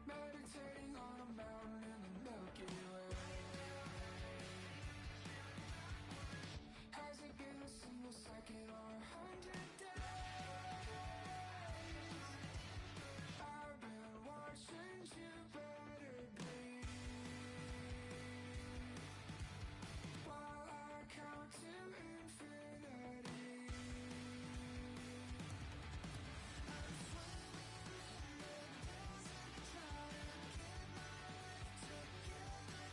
meditating on a mountain in the Milky Way. Has it been a single second or 100 days? I've been watching you better bleed while I count to infinity. I'm swimming in the desert, trying to get my life together.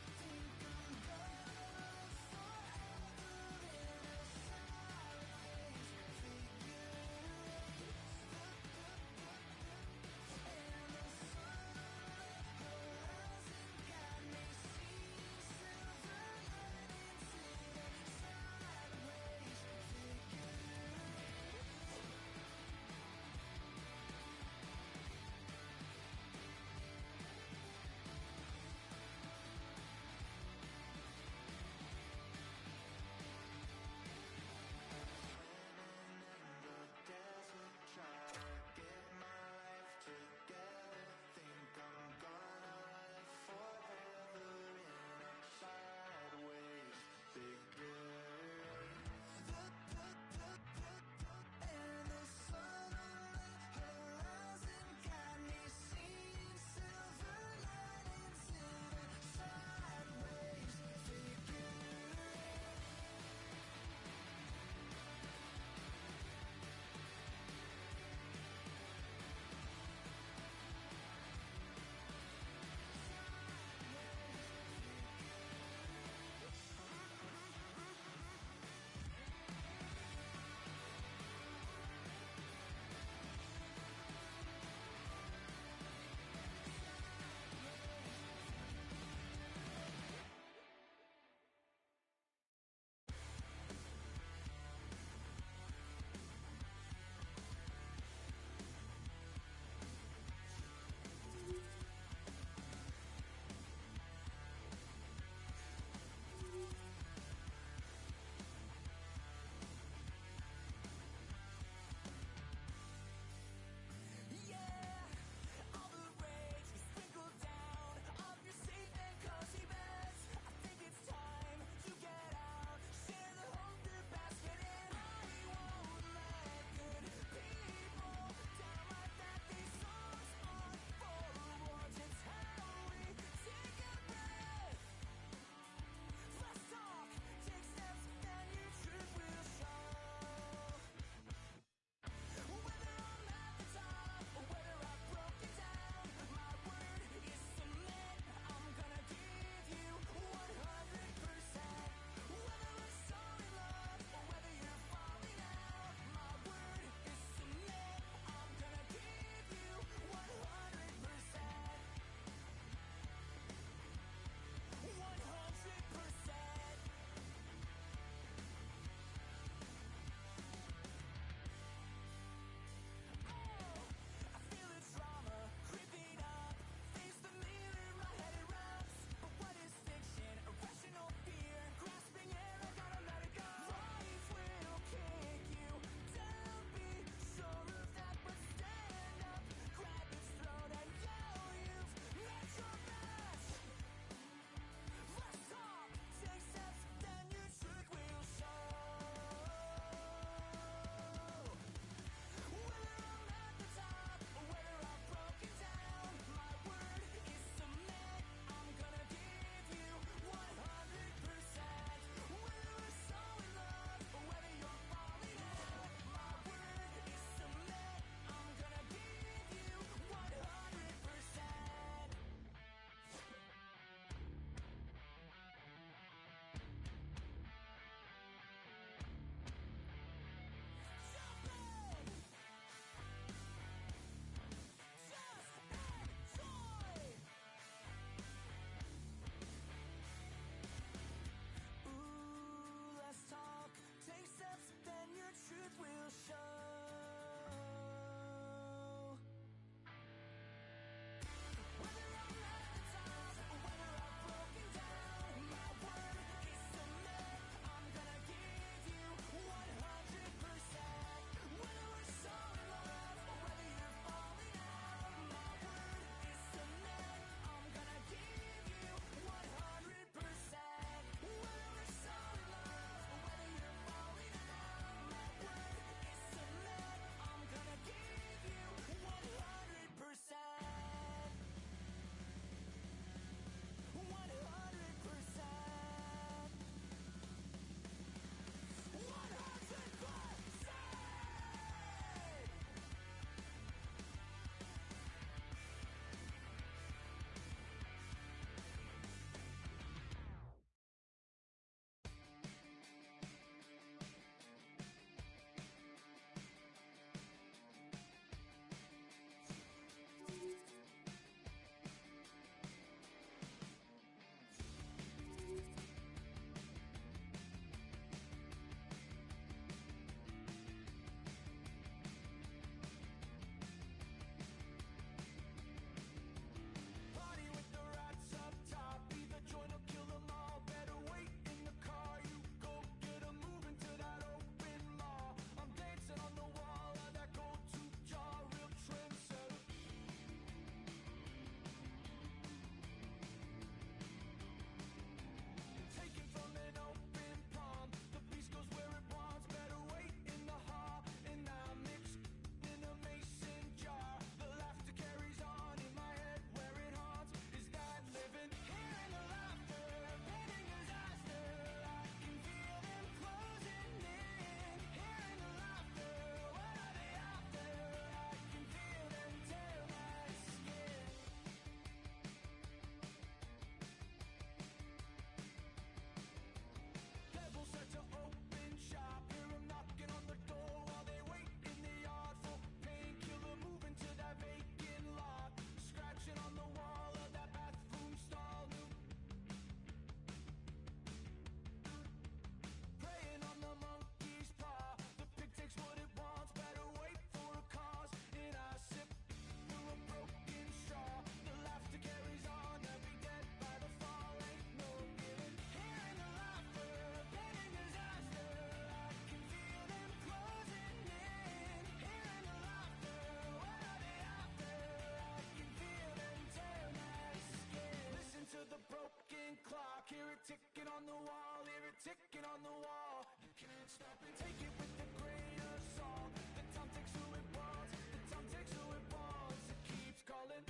ticking on the wall. You can't stop it. Take it with a grain of salt. The time takes who it wants. The time takes who it wants. It keeps calling.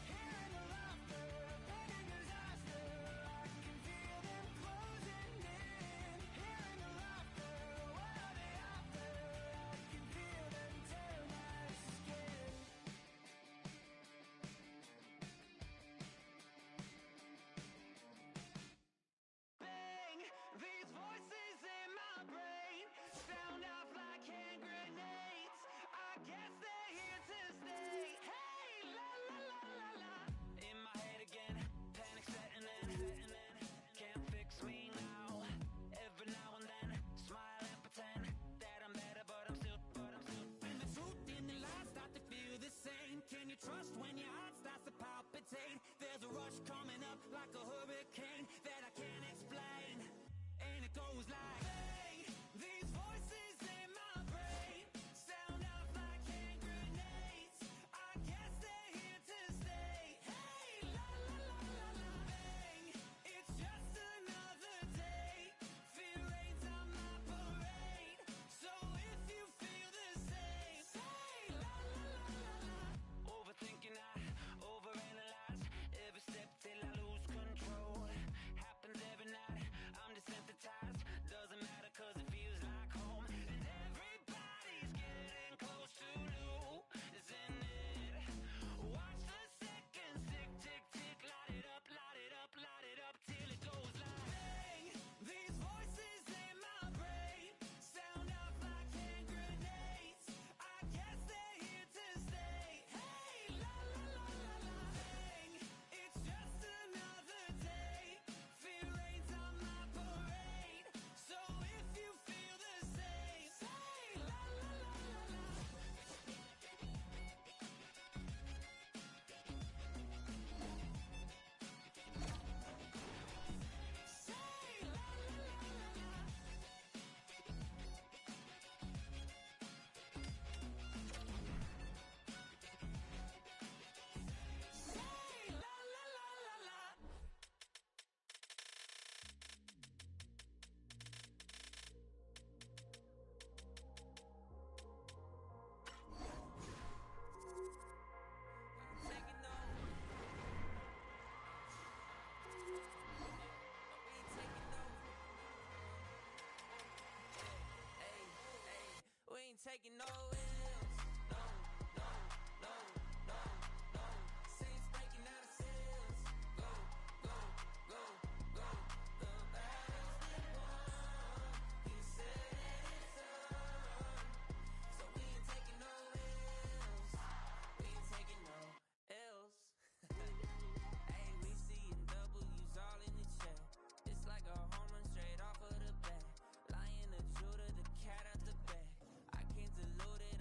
Hearing the laughter, pain and disaster. I can feel them closing in. Hearing the laughter, what are they after? I can feel them tear my skin. Bang! These voices in my brain sound off like hand grenades. I guess they're here to stay. Hey, la la la la la. In my head again, panic setting in. Can't fix me now. Every now and then, smile and pretend that I'm better, but I'm still. When the truth and the lies start to feel the same, can you trust when your heart starts to palpitate? There's a rush coming up like a hurricane that I can't explain, and it goes like, bang, these voices in my brain sound off like hand grenades. I guess they're here to stay. Hey, la la la la la. Bang, it's just another day. Fear rains on my parade. So if you feel the same, say la la la la la. Overthinking, I overanalyze every step till I lose control. Happens every night, I'm desensitized. Doesn't matter cause it feels like home. And everybody's getting close to losing it. Watch the seconds tick, tick, tick. Light it up, light it up, light it up till it goes like, bang, these voices in my brain sound off like hand grenades. I guess they're here to stay. Hey, la la la la la. Bang, it's just another day. Fear rains on my parade. So if you feel the same, say la la la la la. Say la la la la la. Say la la la la la. Taking over. We ain't taking over. Hey, hey, we ain't taking no L's. No, no, no, no, no. Saints breaking out of cells. Go, go, go, go. The battle's been won. He said it's done. So we ain't taking no L's. We ain't taking no L's. Hey, we seeing W's all in the chat. It's like a home run straight off of the bat. Lion, the Judah, the cat out the bag. I can't dilute it,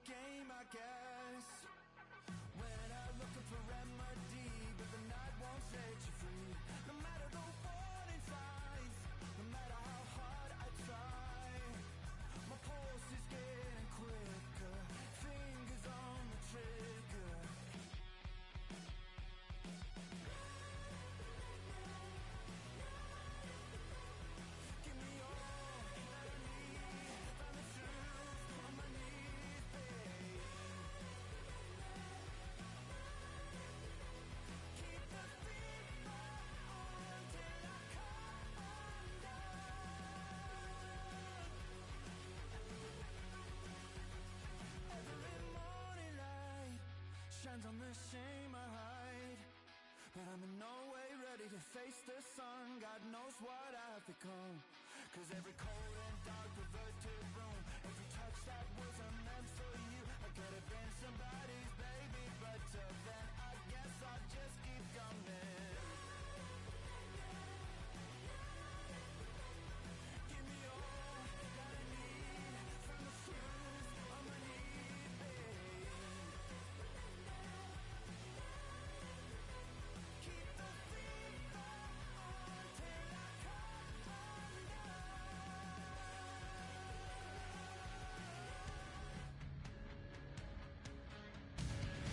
game, I guess. When I'm looking for remedy, but the night won't set you free. No matter the warning signs, no matter how hard I try, my pulse is getting quicker, fingers on the trigger. Give me all that I need, find the truth on my knees, babe. Keep the fever on till I come undone. Every morning light shines on the shame I hide, but I'm in no way ready to face the sun. God knows what I've become. Cause every cold and dark perverted room, every touch that wasn't meant for you, I could have been somebody's baby, but till then I guess I'll just keep coming. Give me all that I need, from the truth on my knees, babe. Keep the fever on till I come undone.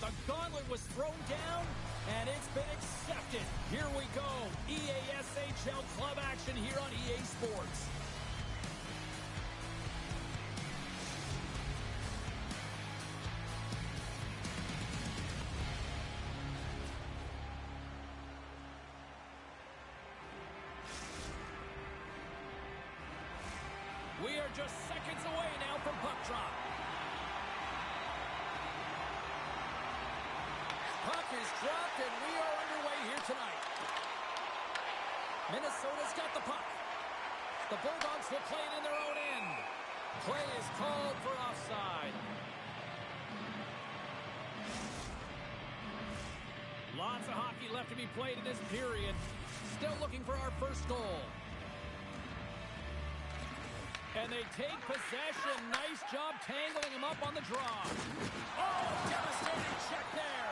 The gauntlet was thrown down, and it's been accepted. Here we go. EASHL club action here on EA Sports. We are just seconds away now from puck drop. Puck is dropped, and we are underway here tonight. Minnesota's got the puck. The Bulldogs will play it in their own end. Play is called for offside. Lots of hockey left to be played in this period. Still looking for our first goal. And they take possession. Nice job tangling him up on the draw. Oh, devastating check there.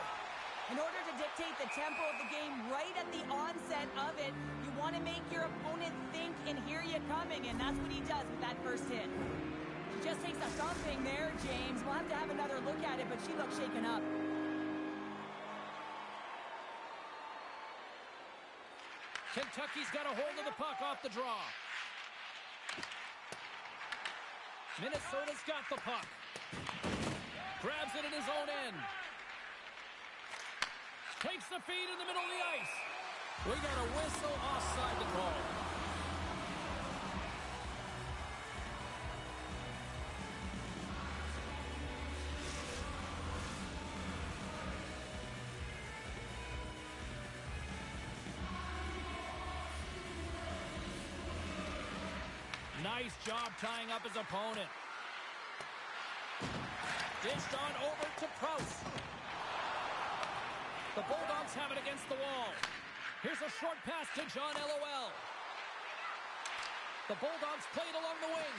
In order to dictate the tempo of the game right at the onset of it, you want to make your opponent think and hear you coming, and that's what he does with that first hit. She just takes a thumping there, James. We'll have to have another look at it, but she looks shaken up. Kentucky's got a hold of the puck off the draw. Minnesota's got the puck. Grabs it in his own end. Takes the feed in the middle of the ice. We got a whistle offside to call. Nice job tying up his opponent. Dished on over to Proust. The Bulldogs have it against the wall. Here's a short pass to John LOL. The Bulldogs play it along the wing.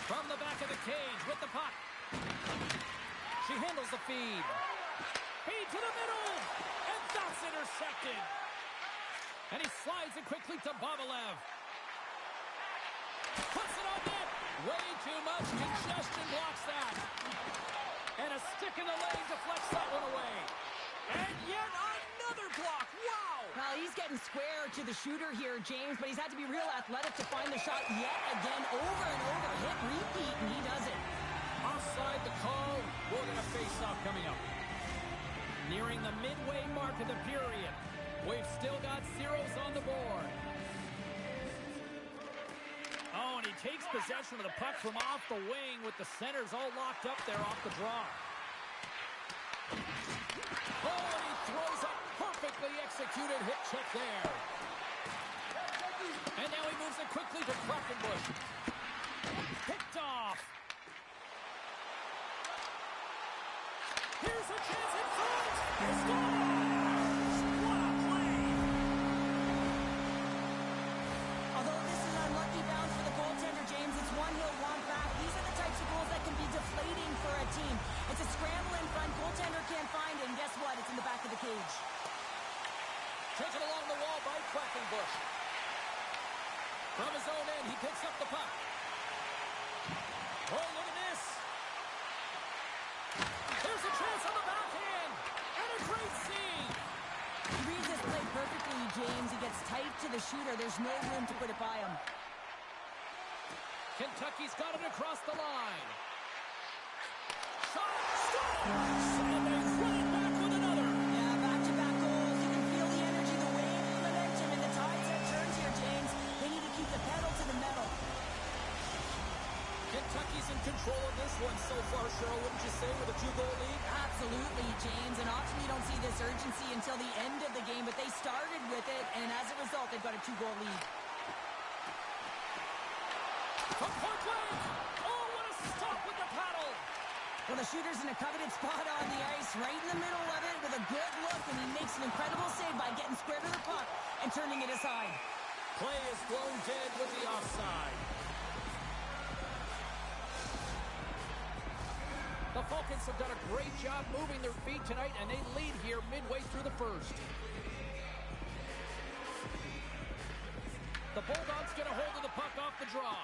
From the back of the cage with the puck. She handles the feed. Feed to the middle. And that's intercepted. And he slides it quickly to Bobelev. Puts it on net. Way too much congestion blocks that. And a stick in the leg deflects that one away. And yet another block. Wow. Well, he's getting square to the shooter here, James, but he's had to be real athletic to find the shot yet again, over and over. Hit, repeat, and he does it. Offside the call. We'll get a face-off coming up. Nearing the midway mark of the period. We've still got zeros on the board. Oh, and he takes possession of the puck from off the wing with the centers all locked up there off the draw. Oh, and he throws a perfectly executed hip check there. And now he moves it quickly to Quackenbush. Picked off. Here's a chance in front. Scores! What a play! Although this is an unlucky bounce for the goaltender, James, it's one he'll want back. These are the types of goals that can be deflating for a team. the shooter, there's no room to put it by him. Kentucky's got it across the line. Shot, scores! And they run it back with another. Yeah, back-to-back goals. You can feel the energy, the wave, the momentum, and the tides have turned here, James. They need to keep the pedal to the metal. Kentucky's in control of this one so far, Cheryl, wouldn't you say, with a 2-goal lead? Absolutely, James. And often you don't see this urgency until the end of the game, but they started with it, and as a result, they've got a 2-goal lead. From point blank! Oh, what a stop with the paddle! Well, the shooter's in a coveted spot on the ice, right in the middle of it, with a good look, and he makes an incredible save by getting square to the puck and turning it aside. Play is blown dead with the offside. The Falcons have done a great job moving their feet tonight, and they lead here midway through the first. The Bulldogs get a hold of the puck off the draw.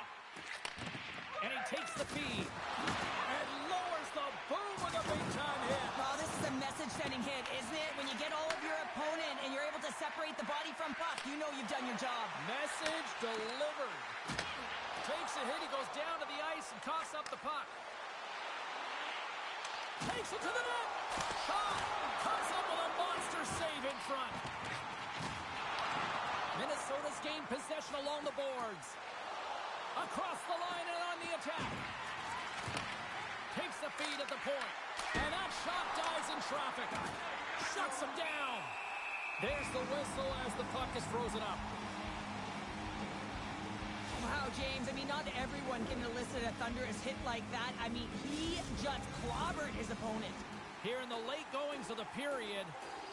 And he takes the feed. And lowers the boom with a big-time hit. Well, this is a message-sending hit, isn't it? When you get all of your opponent and you're able to separate the body from puck, you know you've done your job. Message delivered. Takes a hit, he goes down to the ice and coughs up the puck. Takes it to the net. Shot. Comes up with a monster save in front. Minnesota's gained possession along the boards. Across the line and on the attack. Takes the feed at the point. And that shot dies in traffic. Shuts him down. There's the whistle as the puck is frozen up. Wow, James, I mean, not everyone can elicit a thunderous hit like that. I mean, he just clobbered his opponent. Here in the late goings of the period,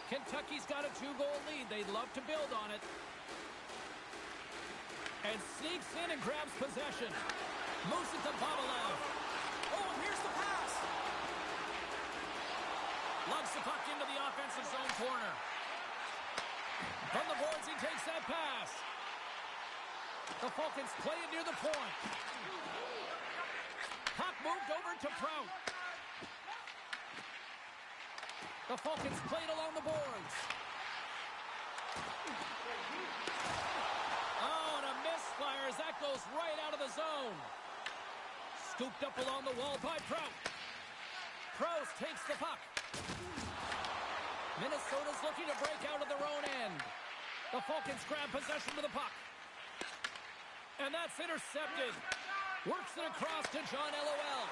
Kentucky's got a 2-goal lead. They'd love to build on it. And sneaks in and grabs possession. Moves it to Babalev. Oh, and here's the pass. Lugs the puck into the offensive zone corner. From the boards, he takes that pass. The Falcons play it near the point. Puck moved over to Prout. The Falcons play it along the boards. Oh, and a misfire as that goes right out of the zone. Scooped up along the wall by Prout. Proust takes the puck. Minnesota's looking to break out of their own end. The Falcons grab possession of the puck. And that's intercepted. Works it across to John LOL.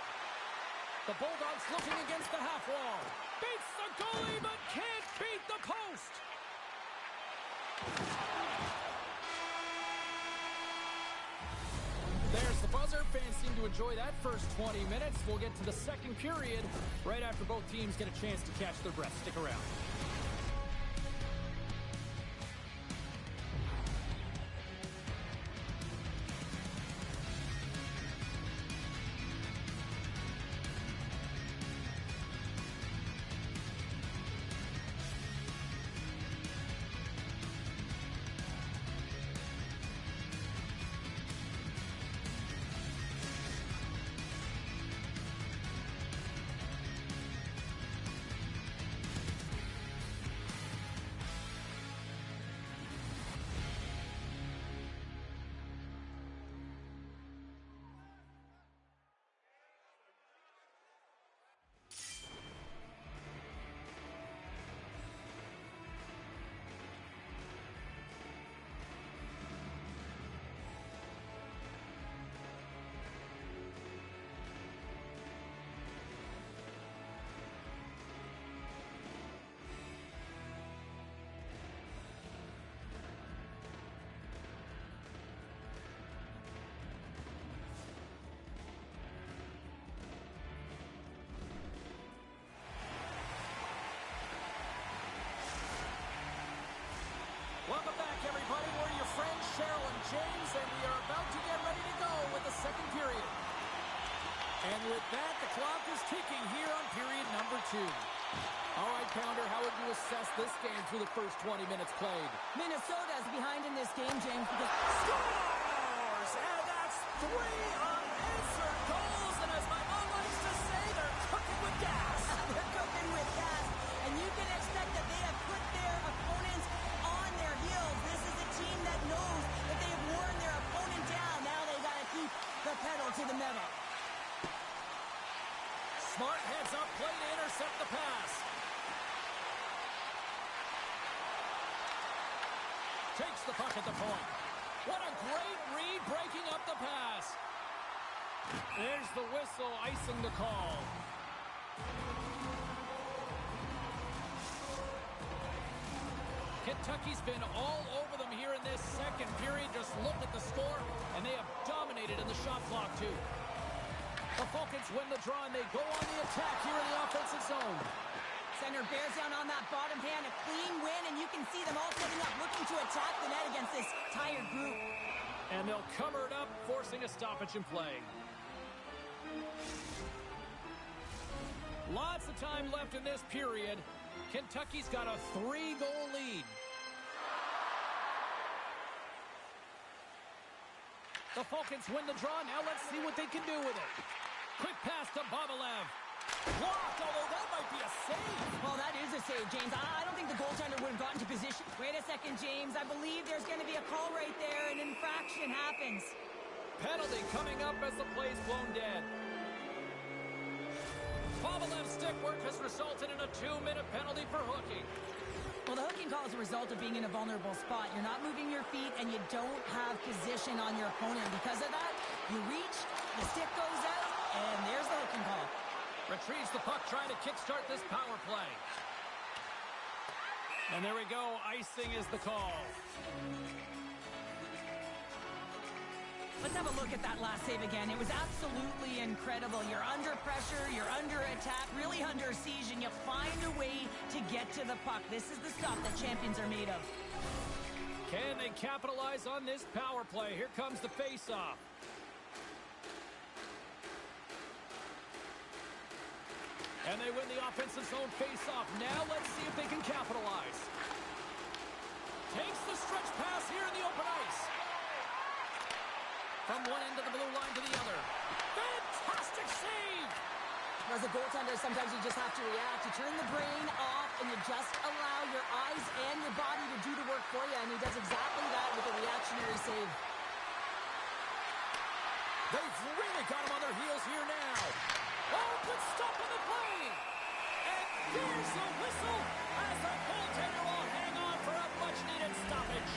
The Bulldogs looking against the half wall. Beats the goalie, but can't beat the post. There's the buzzer. Fans seem to enjoy that first 20 minutes. We'll get to the second period right after both teams get a chance to catch their breath. Stick around. Welcome back, everybody. We're your friends, Cheryl and James, and we are about to get ready to go with the second period. And with that, the clock is ticking here on period number 2. All right, Pounder, how would you assess this game through the first 20 minutes played? Minnesota's behind in this game, James, because... Scores! And that's 3 unanswered goals, and as my mom likes to say, they're cooking with gas. They're cooking with gas, and you can expect that they have put their opponents on their heels. This is a team that knows intercept the pass. Takes the puck at the point. What a great read breaking up the pass. There's the whistle icing the call. Kentucky's been all over them here in this second period. Just look at the score, and they have dominated in the shot clock, too. The Falcons win the draw, and they go on the attack here in the offensive zone. Center bears down on that bottom hand, a clean win, and you can see them all setting up, looking to attack the net against this tired group. And they'll cover it up, forcing a stoppage in play. Lots of time left in this period. Kentucky's got a 3-goal lead. The Falcons win the draw. Now let's see what they can do with it. Quick pass to Bobelev. Blocked, although that might be a save. Well, that is a save, James. I don't think the goaltender would have gotten to position. Wait a second, James. I believe there's going to be a call right there. An infraction happens. Penalty coming up as the play's blown dead. Bobolev's stick work has resulted in a 2-minute penalty for hooking. Well, the hooking call is a result of being in a vulnerable spot. You're not moving your feet, and you don't have position on your opponent. Because of that, you reach, the stick goes out, and there's the hooking call. Retrieves the puck, trying to kickstart this power play. And there we go. Icing is the call. Let's have a look at that last save again. It was absolutely incredible. You're under pressure, you're under attack, really under siege, and you find a way to get to the puck. This is the stuff that champions are made of. Can they capitalize on this power play? Here comes the face-off. And they win the offensive zone face-off. Now let's see if they can capitalize. Takes the stretch pass here in the open ice. From one end of the blue line to the other. Fantastic save! As a goaltender, sometimes you just have to react. You turn the brain off, and you just allow your eyes and your body to do the work for you, and he does exactly that with a reactionary save. They've really got him on their heels here now. Oh, good stop on the play! And there's a whistle as the goaltender will hang on for a much-needed stoppage.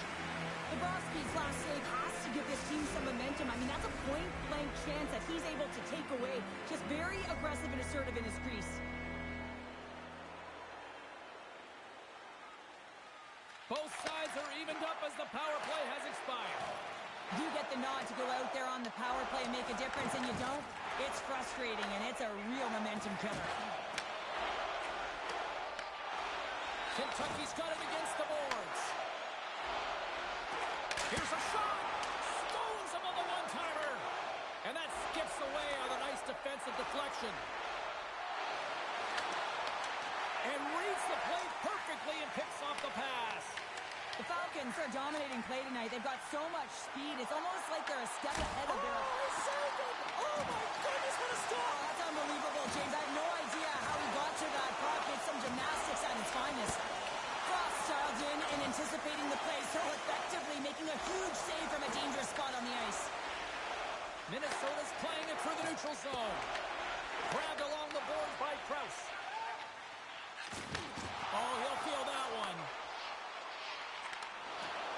Bobrovsky's last save has to give this team some momentum. I mean, that's a point-blank chance that he's able to take away. Just very aggressive and assertive in his crease. Both sides are evened up as the power play has expired. You get the nod to go out there on the power play and make a difference, and you don't. It's frustrating, and it's a real momentum killer. Kentucky's got it against the boards. Here's a shot. Stones him on the one-timer. And that skips away on a nice defensive deflection. And reads the play perfectly and picks off the pass. The Falcons are dominating play tonight. They've got so much speed. It's almost like they're a step ahead of their... Oh, my goodness, what a stop! Oh, that's unbelievable, James. I have no idea how he got to that puck. It's some gymnastics at its finest. Frost dialed in and anticipating the play so effectively, making a huge save from a dangerous spot on the ice. Minnesota's playing it through the neutral zone. Grabbed along the board by Krause. Oh, he'll feel that one.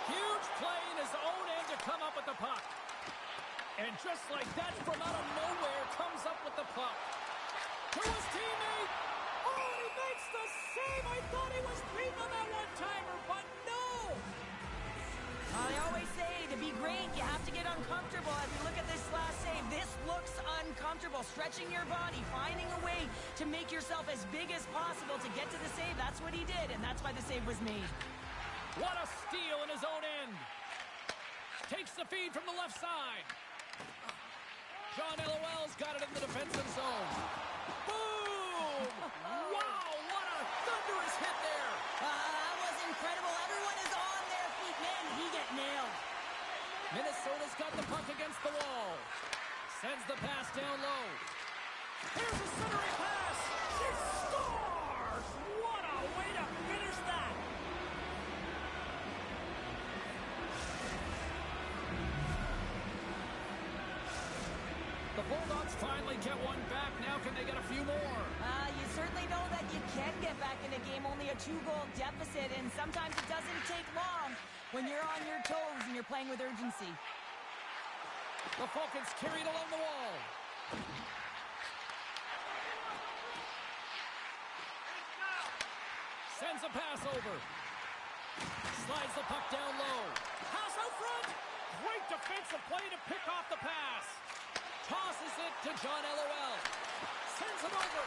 Huge play in his own end to come up with the puck. And just like that, from out of nowhere, comes up with the puck. To his teammate. Oh, he makes the save. I thought he was beating on that one-timer, but no. They always say to be great, you have to get uncomfortable. As we look at this last save, this looks uncomfortable. Stretching your body, finding a way to make yourself as big as possible to get to the save. That's what he did, and that's why the save was made. What a steal in his own end. Takes the feed from the left side. John LOL's got it in the defensive zone. Boom! Wow, what a thunderous hit there. That was incredible. Everyone is on their feet. Man, he got nailed. Minnesota's got the puck against the wall. Sends the pass down low. Here's a centering pass. She scores! What a way to finish that. The Bulldogs finally get one back. Now can they get a few more? You certainly know that can get back in the game, only a 2-goal deficit, and sometimes it doesn't take long when you're on your toes and you're playing with urgency. The Falcons carried along the wall. Sends a pass over. Slides the puck down low. Pass out front. Great defensive play to pick off the pass. Tosses it to John LOL. Sends it over.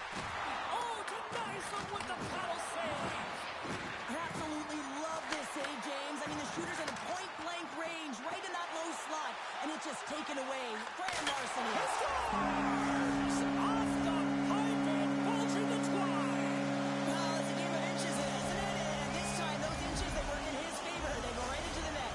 Oh, denies them with the paddle save. I absolutely love this save, James. I mean, the shooter's in a point-blank range, right in that low slot, and it's just taken away. Graham Larson. He scores! Off the pipe and bulging the twine. Well, it's a game of inches, isn't it? And this time, those inches, they work in his favor. They go right into the net.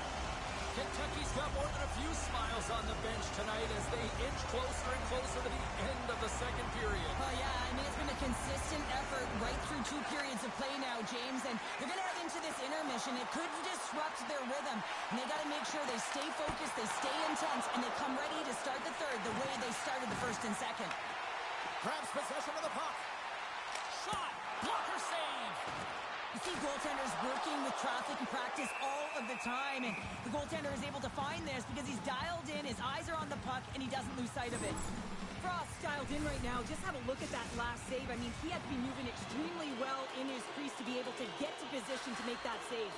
Kentucky's got more than a few smiles on the bench tonight as they inch closer and closer to the end of the second period. Oh, yeah, I mean, it's been a consistent effort right through 2 periods of play now, James, and they're going to head into this intermission. It could disrupt their rhythm, and they got to make sure they stay focused, they stay intense, and they come ready to start the third the way they started the first and second. Grabs possession of the puck. Shot. Blocker save. You see goaltenders working with traffic in practice all of the time, and the goaltender is able to find this because he's dialed in, his eyes are on the puck, and he doesn't lose sight of it. Frost dialed in right now. Just have a look at that last save. I mean, he had to be moving extremely well in his crease to be able to get to position to make that save.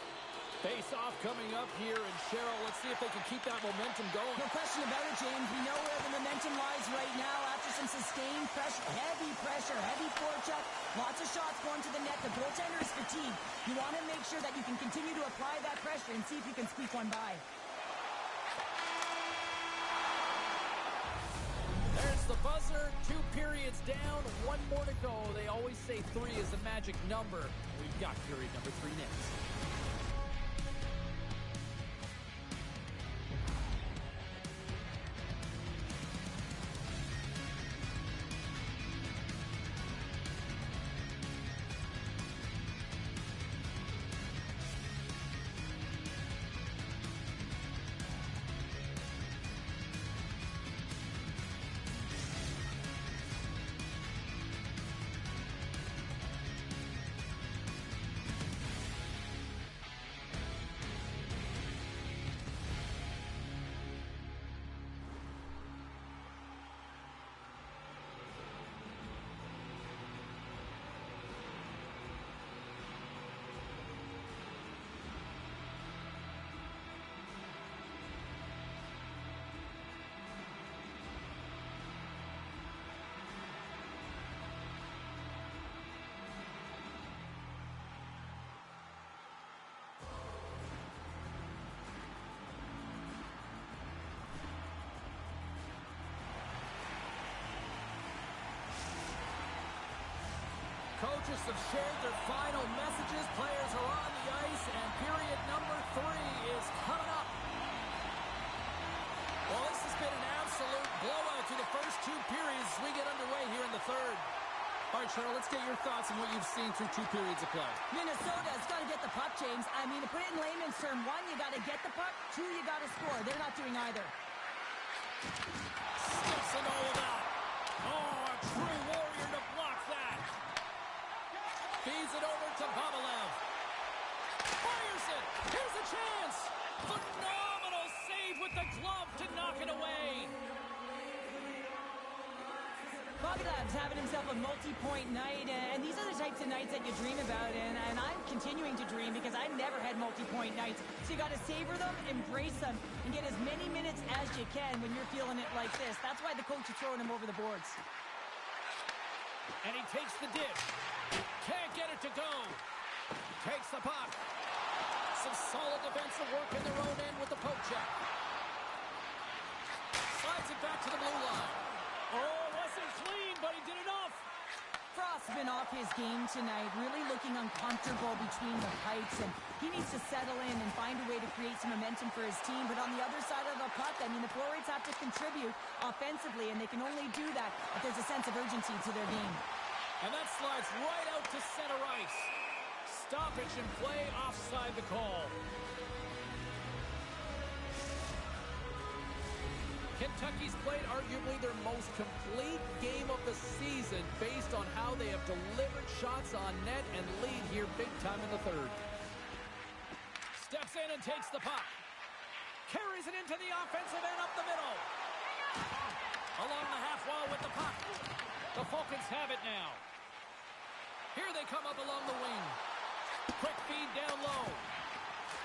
Face-off coming up here, and Cheryl, let's see if they can keep that momentum going. No question about it, James. We know where the momentum lies right now after some sustained pressure, heavy forecheck, lots of shots going to the net. The goaltender is fatigued. You want to make sure that you can continue to apply that pressure and see if you can squeak one by. There's the buzzer. 2 periods down, 1 more to go. They always say 3 is the magic number. We've got period number 3 next. Coaches have shared their final messages. Players are on the ice, and period number 3 is coming up. Well, this has been an absolute blowout through the first 2 periods as we get underway here in the third. All right, Cheryl, let's get your thoughts on what you've seen through 2 periods of play. Minnesota's got to get the puck, James. I mean, to put it in layman's term, 1, you got to get the puck. 2, you got to score. They're not doing either. Skips it all about. Oh, a true warrior to block that. Feeds it over to Babalev. Fires it. Here's a chance. Phenomenal save with the glove to knock it away. Babalev's having himself a multi-point night, and these are the types of nights that you dream about, and I'm continuing to dream because I never had multi-point nights. So you got to savor them, embrace them, and get as many minutes as you can when you're feeling it like this. That's why the coach is throwing him over the boards. And he takes the dish. Can't get it to go. Takes the puck. Some solid defensive work in their own end with the poke check. Slides it back to the blue line. Oh, wasn't clean, but he did enough. Frost's been off his game tonight, really looking uncomfortable between the pipes, and he needs to settle in and find a way to create some momentum for his team. But on the other side of the puck, I mean, the forwards have to contribute offensively, and they can only do that if there's a sense of urgency to their game. And that slides right out to center ice. Stoppage and play offside the call. Kentucky's played arguably their most complete game of the season based on how they have delivered shots on net and lead here big time in the third. Steps in and takes the puck. Carries it into the offensive end up the middle. Along the half wall with the puck. The Falcons have it now. Here they come up along the wing. Quick feed down low.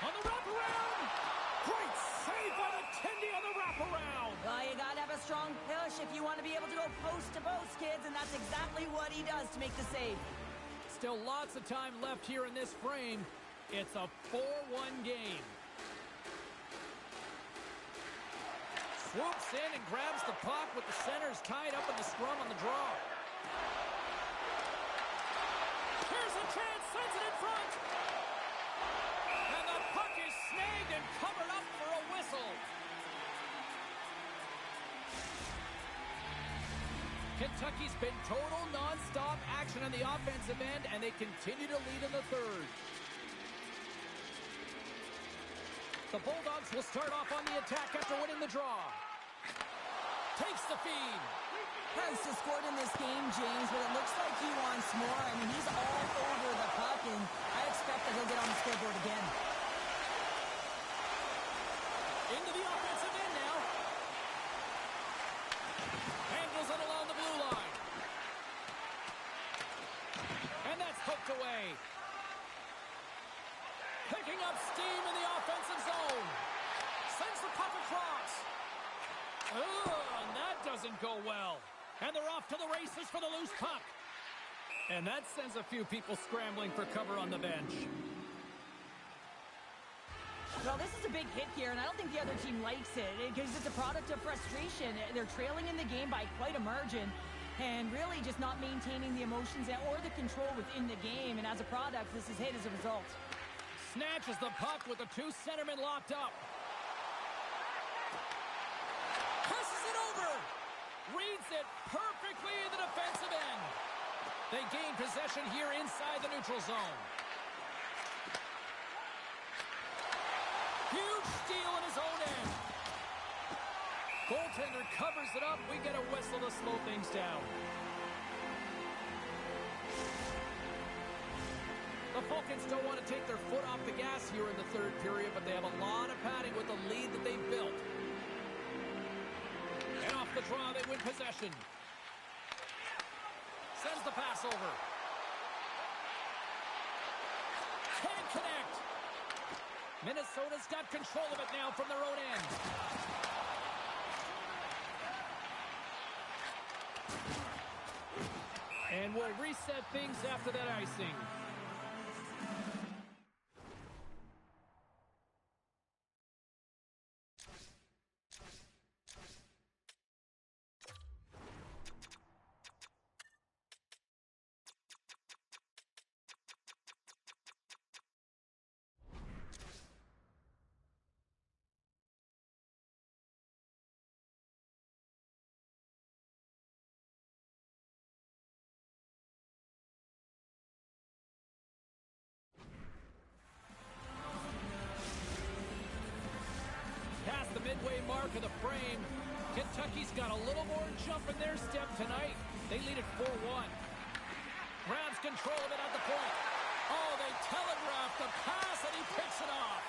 On the wraparound. Great save by the Tendy on the wraparound. Well, you got to have a strong push if you want to be able to go post to post, kids, and that's exactly what he does to make the save. Still lots of time left here in this frame. It's a 4-1 game. Swoops in and grabs the puck with the centers tied up in the scrum on the draw. Here's a chance, sends it in front. And the puck is snagged and covered up for a whistle. Kentucky's been total non-stop action on the offensive end, and they continue to lead in the third. The Bulldogs will start off on the attack after winning the draw. Takes the feed. Price has scored in this game, James, but it looks like he wants more. I mean, he's all over the puck, and I expect that he'll get on the scoreboard again. Into the offensive end now. Handles it along the blue line. And that's poked away. Picking up steam in the offensive zone. Sends the puck across. And that doesn't go well. And they're off to the races for the loose puck. And that sends a few people scrambling for cover on the bench. Well, this is a big hit here, and I don't think the other team likes it because it's a product of frustration. They're trailing in the game by quite a margin and really just not maintaining the emotions or the control within the game. And as a product, this is hit as a result. Snatches the puck with the two centermen locked up. Passes it over. Reads it perfectly in the defensive end. They gain possession here inside the neutral zone. Huge steal in his own end. Goaltender covers it up. We get a whistle to slow things down. The Falcons don't want to take their foot off the gas here in the third period, but they have a lot of padding with the lead that they've built. And off the draw, they win possession. Sends the pass over. Can't connect. Minnesota's got control of it now from their own end. And we'll reset things after that icing. Midway mark of the frame. Kentucky's got a little more jump in their step tonight. They lead at 4-1. Grabs control of it at the point. Oh, they telegraph the pass, and he picks it off.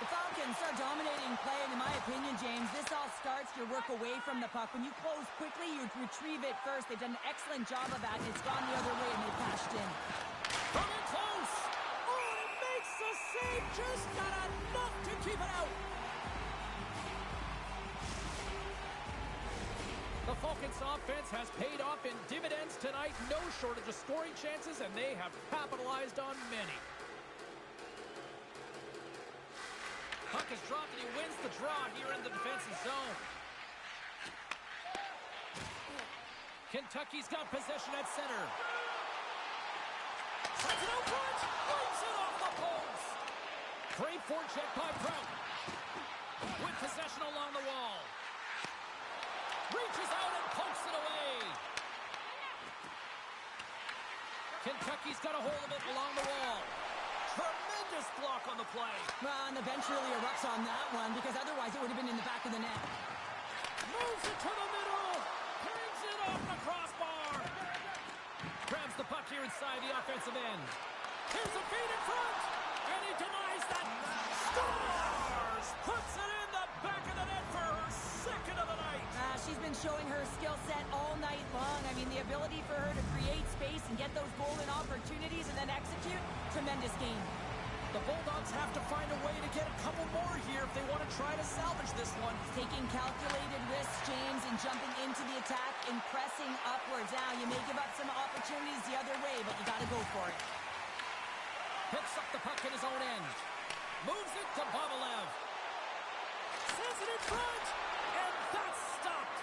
The Falcons are dominating play, and in my opinion, James, this all starts your work away from the puck. When you close quickly, you retrieve it first. They've done an excellent job of that, and it's gone the other way, and they've cashed in. Coming close. Oh, and it makes the save. Just not enough to keep it out. The Falcons offense has paid off in dividends tonight. No shortage of scoring chances, and they have capitalized on many. Puck is dropped, and he wins the draw here in the defensive zone. Kentucky's got possession at center. Sends it out front. Wins it off the post. Great forecheck by Prout. With possession along the wall. Reaches out and pokes it away. Kentucky's got a hold of it along the wall. Tremendous block on the play. Well, and the bench really erupts on that one because otherwise it would have been in the back of the net. Moves it to the middle. Hangs it off the crossbar. Grabs the puck here inside the offensive end. Here's a feed in front. And he denies that. Scores! Puts it in the back of the net for her second of the night. She's been showing her skill set all night long. I mean, the ability for her to create space and get those golden opportunities and then execute, tremendous game. The Bulldogs have to find a way to get a couple more here if they want to try to salvage this one. Taking calculated risks, James, and jumping into the attack and pressing upwards. Now, you may give up some opportunities the other way, but you got to go for it. Picks up the puck in his own end. Moves it to Bobelev. Sends it in front, and that's stopped.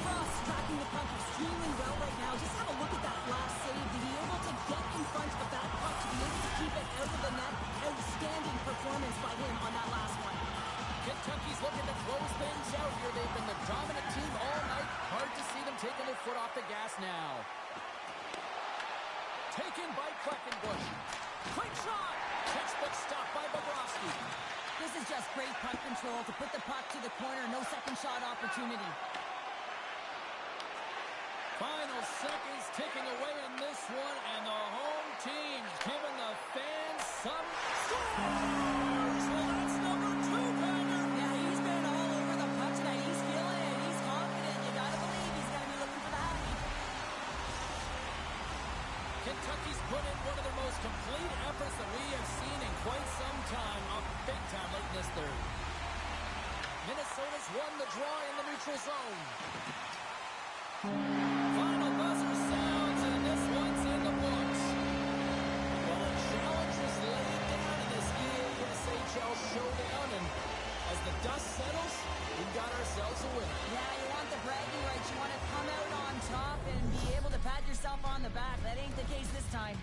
Frost tracking the puck extremely well right now. Just have a look at that last save. To be able to get in front of that puck, to be able to keep it out of the net. Outstanding performance by him on that last one. Kentucky's looking to close things out here. They've been the dominant team all night. Hard to see them taking their foot off the gas now. Taken by Quackenbush. Quick shot! Textbook stop by Bobrovsky. This is just great puck control to put the puck to the corner. No second shot opportunity. Final seconds ticking away in this one, and the home team's giving the fans some scores! Well, that's number 2, Pander! Yeah, he's been all over the puck tonight. He's feeling it. He's confident. You got to believe he's going to be looking for the happy. Kentucky's put in one of their most complete efforts that we have seen in quite some time, up big time late in this third. Minnesota's won the draw in the neutral zone. Final buzzer sounds, and this one's in the books. Well, a challenge is laid down in this EASHL showdown, and as the dust settles, we've got ourselves a winner. Yeah, you want the bragging rights. You want to come out on top and be able to pat yourself on the back. That ain't the case this time.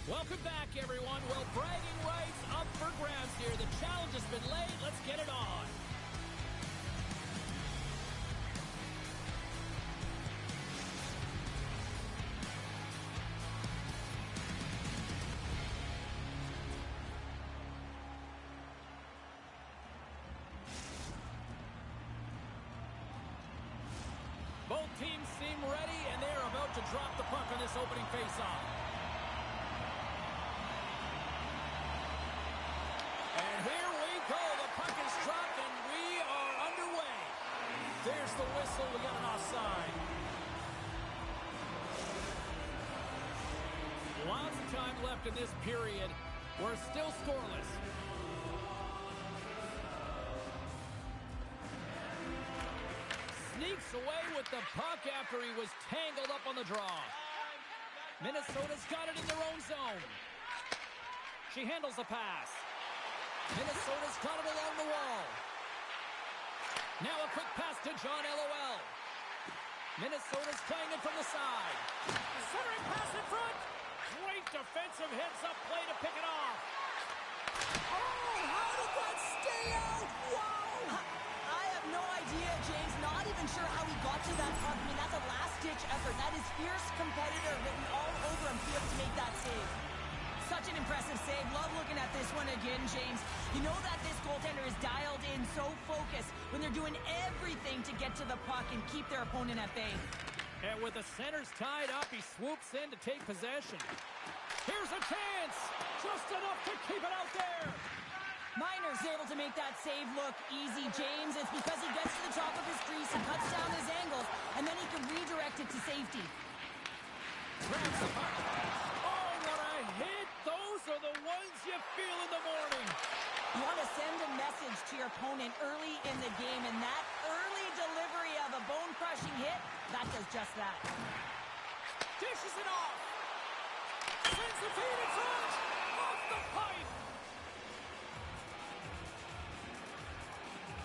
Welcome back, everyone. Well, bragging rights up for grabs here. The challenge has been laid. Let's get it on. Both teams seem ready, and they are about to drop the puck on this opening faceoff. And here we go. The puck is dropped, and we are underway. There's the whistle. We got an offside. Lots of time left in this period. We're still scoreless. Sneaks away with the puck after he was tangled up on the draw. Minnesota's got it in their own zone. She handles the pass. Minnesota's got it along the wall. Now a quick pass to John LOL. Minnesota's playing it from the side. Centering pass in front. Great defensive heads-up play to pick it off. Oh, how did that stay out? Wow! I have no idea, James. Not even sure how he got to that puck. I mean, that's a last-ditch effort. That is fierce competitor written all over him to be able to make that save. Such an impressive save. Love looking at this one again, James. You know that this goaltender is dialed in, so focused when they're doing everything to get to the puck and keep their opponent at bay. And with the centers tied up, he swoops in to take possession. Here's a chance. Just enough to keep it out there. Miner's able to make that save look easy, James. It's because he gets to the top of his crease and cuts down his angles, and then he can redirect it to safety. Grabs the puck. Oh, what a hit. Those are the ones you feel in the morning. You want to send a message to your opponent early in the game, and that early delivery of a bone-crushing hit, that does just that. Dishes it off. Sends the feed in front. Off the pipe.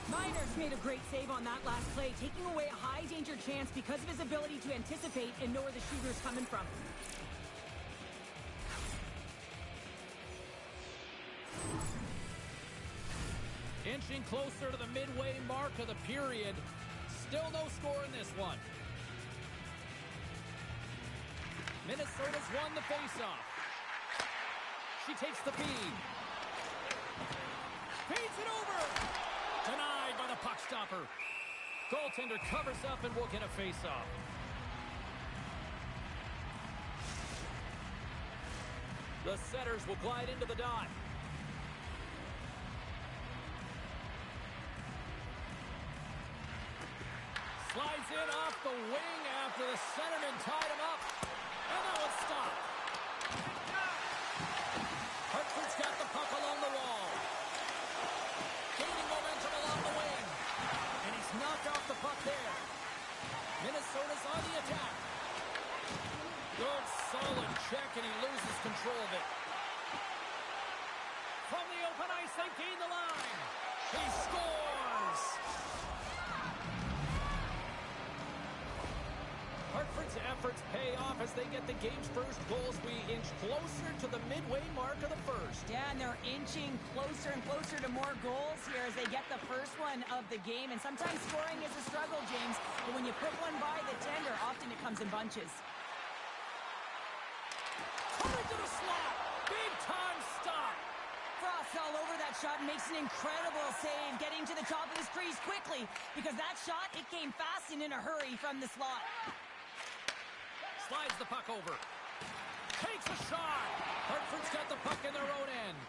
Miner's made a great save on that last play, taking away a high-danger chance because of his ability to anticipate and know where the shooter's coming from. Inching closer to the midway mark of the period. Still no score in this one. Minnesota's won the faceoff. She takes the feed. Feeds it over. Denied by the puck stopper. Goaltender covers up and will get a faceoff. The setters will glide into the dot. Slides in off the wing after the centerman tied him up. And that one's stopped. Hartford's got the puck along the wall. Gaining momentum along the wing. And he's knocked off the puck there. Minnesota's on the attack. Good solid check, and he loses control of it. From the open ice, they gain the line. He scores! Hartford's efforts pay off as they get the game's first goals. We inch closer to the midway mark of the first. Yeah, and they're inching closer and closer to more goals here as they get the first one of the game. And sometimes scoring is a struggle, James. But when you put one by the tender, often it comes in bunches. Coming to the slot. Big time stop. Frost all over that shot and makes an incredible save, getting to the top of his crease quickly. Because that shot, it came fast and in a hurry from the slot. Slides the puck over. Takes a shot. Hartford's got the puck in their own end.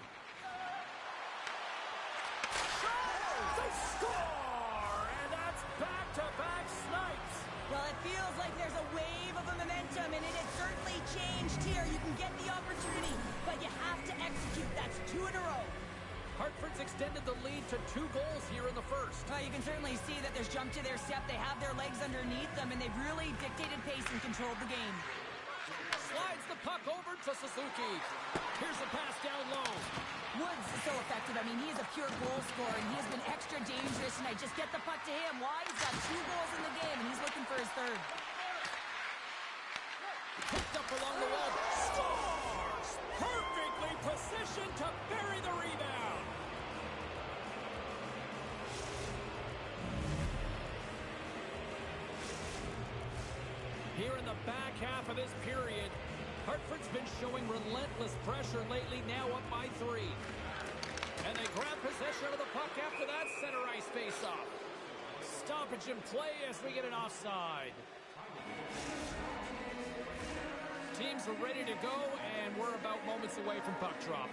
Shot! They score! And that's back-to-back snipes. Well, it feels like there's a wave of momentum, and it has certainly changed here. You can get the opportunity, but you have to execute. That's 2 in a row. Hartford's extended the lead to 2 goals here in the first. Well, you can certainly see that there's jump to their step. They have their legs underneath them, and they've really dictated pace and controlled the game. Slides the puck over to Suzuki. Here's a pass down low. Woods is so effective. I mean, he is a pure goal scorer, and he has been extra dangerous, and I just get the puck to him. Why? He's got 2 goals in the game, and he's looking for his third. Picked up along the wall. Scores! in the back half of this period. Hartford's been showing relentless pressure lately, now up by 3. And they grab possession of the puck after that center ice faceoff. Stoppage in play as we get an offside. Teams are ready to go, and we're about moments away from puck drop.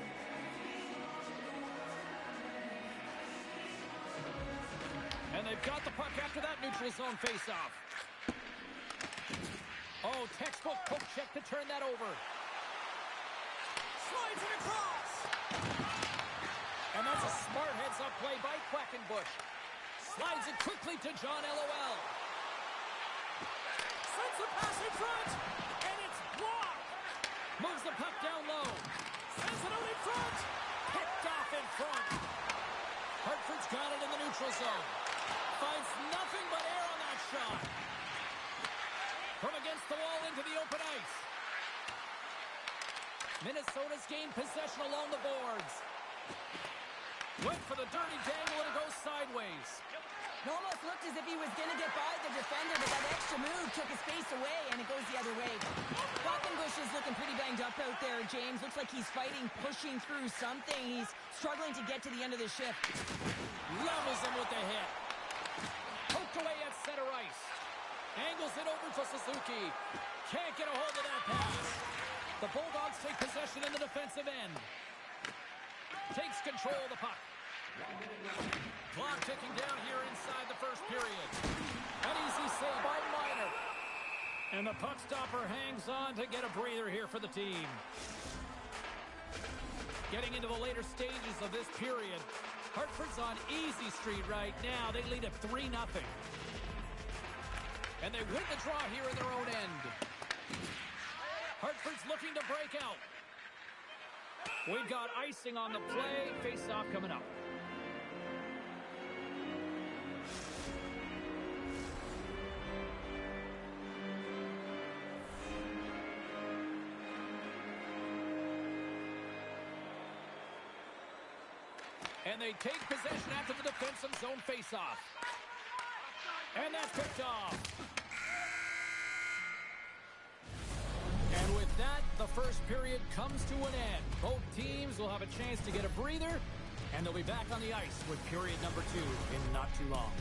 And they've got the puck after that neutral zone faceoff. Oh, textbook poke check to turn that over. Slides it across. And that's a smart heads-up play by Quackenbush. Slides it quickly to John LOL. Sends the pass in front. And it's blocked. Moves the puck down low. Sends it out in front. Picked off in front. Hartford's got it in the neutral zone. Finds nothing but air on that shot. From against the wall into the open ice. Minnesota's gained possession along the boards. Went for the dirty dangle and it goes sideways. It almost looked as if he was going to get by the defender, but that extra move took his face away, and it goes the other way. Quackenbush is looking pretty banged up out there, James. Looks like he's fighting, pushing through something. He's struggling to get to the end of the shift. Levels him with the hit. Poked away at center ice. Angles it over to Suzuki. Can't get a hold of that pass. The Bulldogs take possession in the defensive end. Takes control of the puck. Clock ticking down here inside the first period. An easy save by Minor. And the puck stopper hangs on to get a breather here for the team. Getting into the later stages of this period. Hartford's on easy street right now. They lead at 3-0. And they win the draw here in their own end. Hartford's looking to break out. We've got icing on the play. Face-off coming up. And they take possession after the defensive zone face-off. And that's picked off. And with that, the first period comes to an end. Both teams will have a chance to get a breather, and they'll be back on the ice with period number 2 in not too long.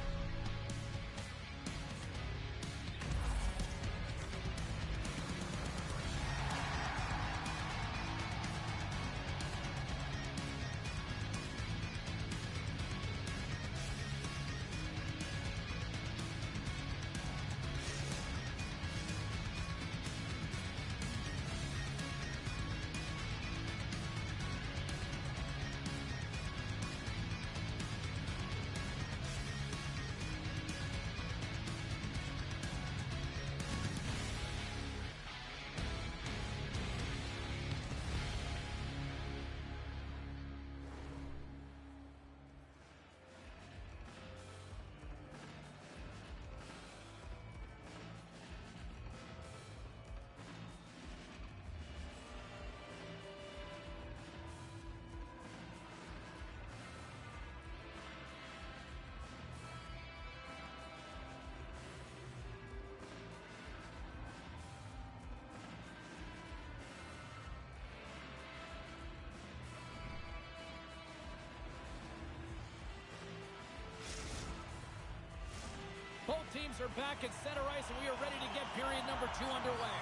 Both teams are back at center ice, and we are ready to get period number 2 underway.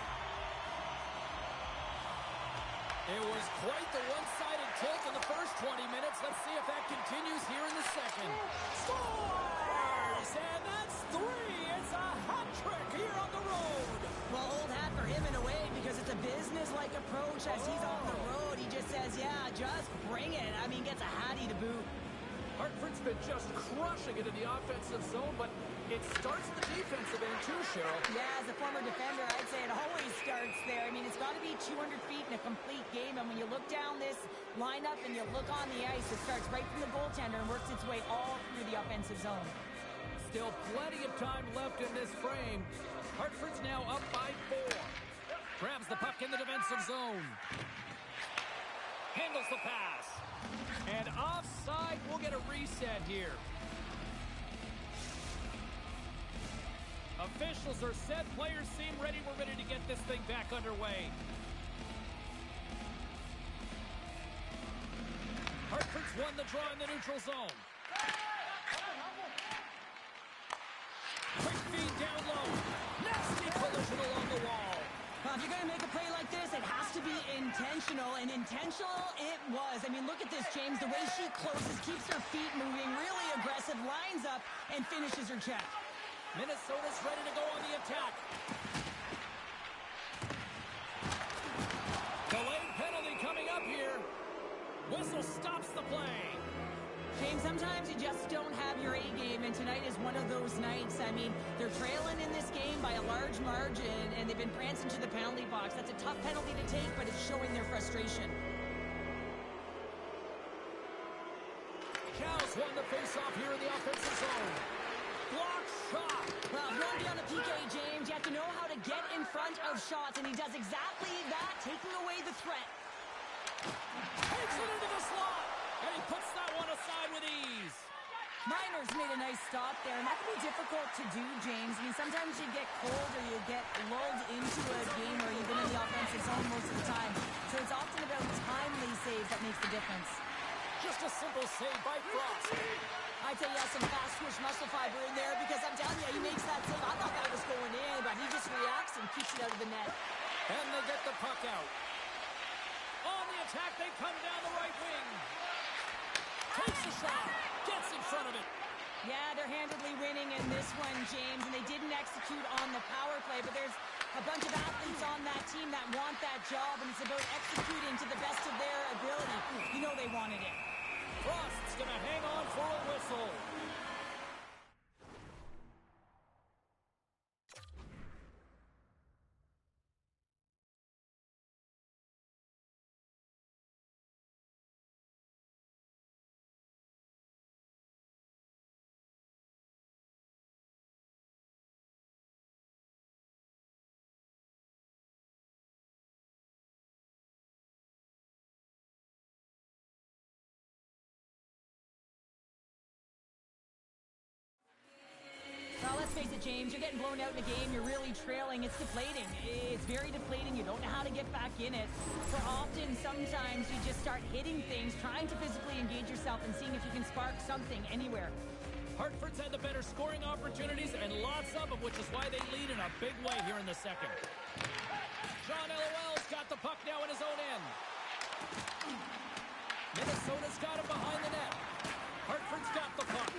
It was quite the one-sided tilt in the first 20 minutes. Let's see if that continues here in the second. Scores! And that's 3. It's a hat trick here on the road. Well, old hat for him in a way, because it's a business-like approach as he's on the road. He just says, yeah, just bring it. I mean, gets a hattie to boot. Hartford's been just crushing it in the offensive zone, but it starts in the defensive end too, Cheryl. Yeah, as a former defender, I'd say it always starts there. I mean, it's got to be 200 feet in a complete game, and when you look down this lineup and you look on the ice, it starts right from the goaltender and works its way all through the offensive zone. Still plenty of time left in this frame. Hartford's now up by 4. Grabs the puck in the defensive zone. Handles the pass. And offside, we'll get a reset here. Officials are set. Players seem ready. We're ready to get this thing back underway. Hartford's won the draw in the neutral zone. Quick feed down low. Nasty collision along the wall. If you're going to make a play like this, it has to be intentional, and intentional it was. I mean, look at this, James. The way she closes, keeps her feet moving, really aggressive, lines up, and finishes her check. Minnesota's ready to go on the attack. Delayed penalty coming up here. Whistle stops the play. James, sometimes you just don't have your A game, and tonight is one of those nights. I mean, they're trailing in this game by a large margin, and they've been prancing to the penalty box. That's a tough penalty to take, but it's showing their frustration. Cows won the face-off here in the offensive zone. Block shot. Well, if you want to be on the PK, James, you have to know how to get in front of shots, and he does exactly that, taking away the threat. Takes it into the slot, and he puts that one aside with ease. Miners made a nice stop there, and that can be difficult to do, James. I mean, sometimes you get cold or you get lulled into a game where you've been in the offensive zone most of the time. So it's often about timely saves that makes the difference. Just a simple save by Frost. I'd say he has some fast twitch muscle fiber in there, because I'm telling you, he makes that save. I thought that was going in, but he just reacts and keeps it out of the net. And they get the puck out. On the attack, they come down the right wing. Takes a shot. Gets in front of it. Yeah, they're handedly winning in this one, James, and they didn't execute on the power play, but there's a bunch of athletes on that team that want that job, and it's about executing to the best of their ability. You know they wanted it. Frost's going to hang on for a whistle. Well, let's face it, James, you're getting blown out in a game, you're really trailing. It's deflating. It's very deflating. You don't know how to get back in it. So often, sometimes you just start hitting things, trying to physically engage yourself and seeing if you can spark something anywhere. Hartford's had the better scoring opportunities, and lots of them, which is why they lead in a big way here in the second. John LOL's got the puck now in his own end. Minnesota's got him behind the net. Hartford's got the puck.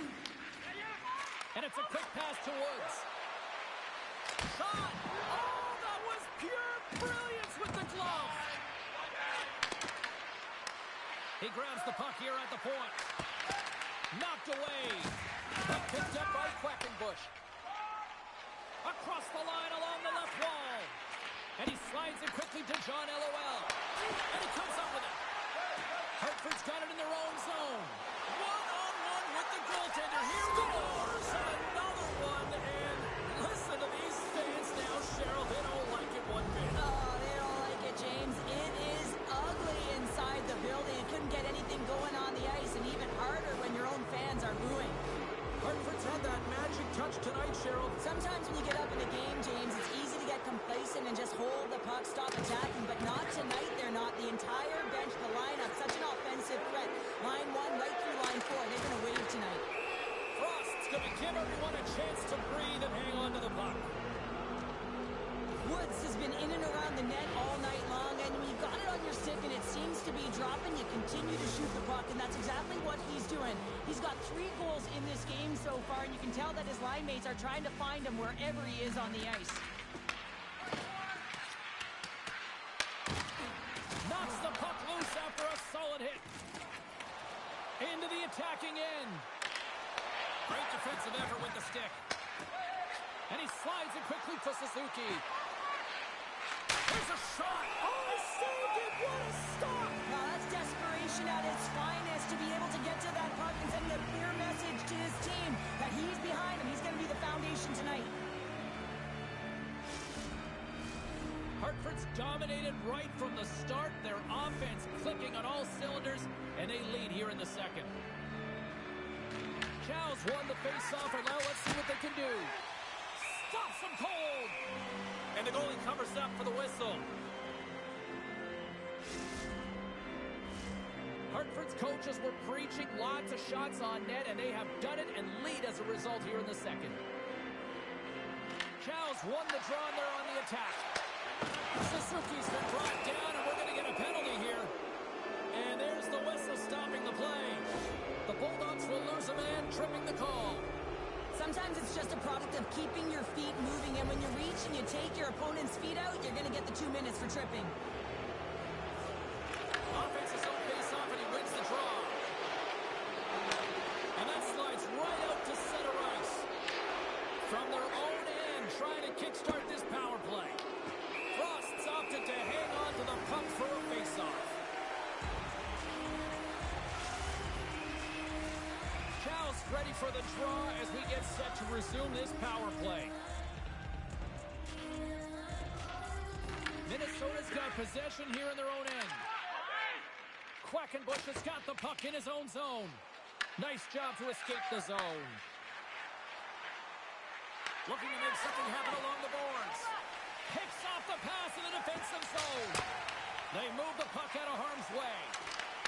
And it's a quick pass to Woods. Shot! Oh, that was pure brilliance with the glove. He grabs the puck here at the point. Knocked away. Puck picked up by Quackenbush. Across the line along the left wall. And he slides it quickly to John LOL. And he comes up with it. Hartford's got it in their own zone. One-on-one with the goaltender. Here we go. Another one. And listen to these fans now, Cheryl. They don't like it one bit. Oh, they don't like it, James. It is ugly inside the building. You couldn't get anything going on the ice, and even harder when your own fans are booing. Hartford's had that magic touch tonight, Cheryl. Sometimes when you get up in a game, James, it's easy to get complacent and just hold the puck, stop attacking, but not tonight. They're not. The entire bench, the lineup, such an offensive threat. Line 1 right through line 4. They're going to wave tonight. Frost's going to give everyone a chance to breathe and hang on to the puck. Woods has been in and around the net all night long, and when you got it on your stick and it seems to be dropping, you continue to shoot the puck, and that's exactly what he's doing. He's got 3 goals in this game so far, and you can tell that his line mates are trying to find him wherever he is on the ice. Knocks the puck loose after a solid hit. Into the attacking end. Great defensive effort with the stick. And he slides it quickly to Suzuki. There's a shot. Oh, he saved it. What a stop. Now that's desperation at its finest, to be able to get to that puck and send a clear message to his team that he's behind him. He's going to be the foundation tonight. Hartford's dominated right from the start. Their offense clicking on all cylinders, and they lead here in the second. Cows won the face-off, and now let's see what they can do. Stops him cold. And the goalie covers up for the whistle. Hartford's coaches were preaching lots of shots on net, and they have done it and lead as a result here in the second. Chow's won the draw, and they're on the attack. Suzuki's been brought down, and we're going to get a penalty here. And there's the whistle stopping the play. The Bulldogs will lose a man, tripping the call. Sometimes it's just a product of keeping your feet moving, and when you reach and you take your opponent's feet out, you're going to get the 2 minutes for tripping. Offense is on face-off, and he wins the draw. And that slides right out to center ice. From their own end, trying to kickstart this power play. Frost's opted to hang on to the puck for a face-off. Chow's ready for the draw as we get set to resume this power play. Minnesota's got possession here in their own end. Quackenbush has got the puck in his own zone. Nice job to escape the zone. Looking to make something happen along the boards. Picks off the pass in the defensive zone. They move the puck out of harm's way.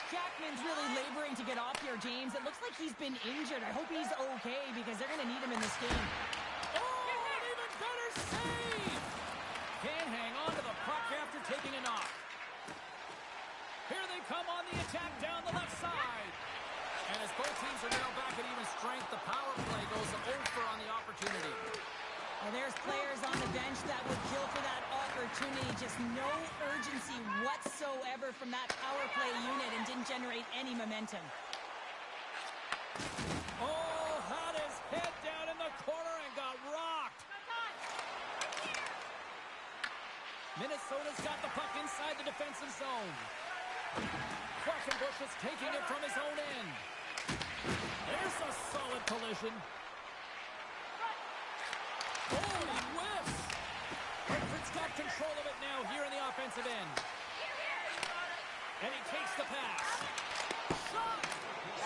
Jackman's really laboring to get off here, James. It looks like he's been injured. I hope he's okay because they're going to need him in this game. Oh, an even better save! Can't hang on to the puck after taking a knock. Here they come on the attack down the left side. And as both teams are now back at even strength, the power play goes over on the opportunity. And there's players on the bench that would kill for that opportunity. Just no urgency whatsoever from that power play unit and didn't generate any momentum. Oh, had his head down in the corner and got rocked. Minnesota's got the puck inside the defensive zone. Quackenbush is taking it from his own end. There's a solid collision. Oh, he whiffs. Hartford's got control of it now here in the offensive end. And he takes the pass. Shot!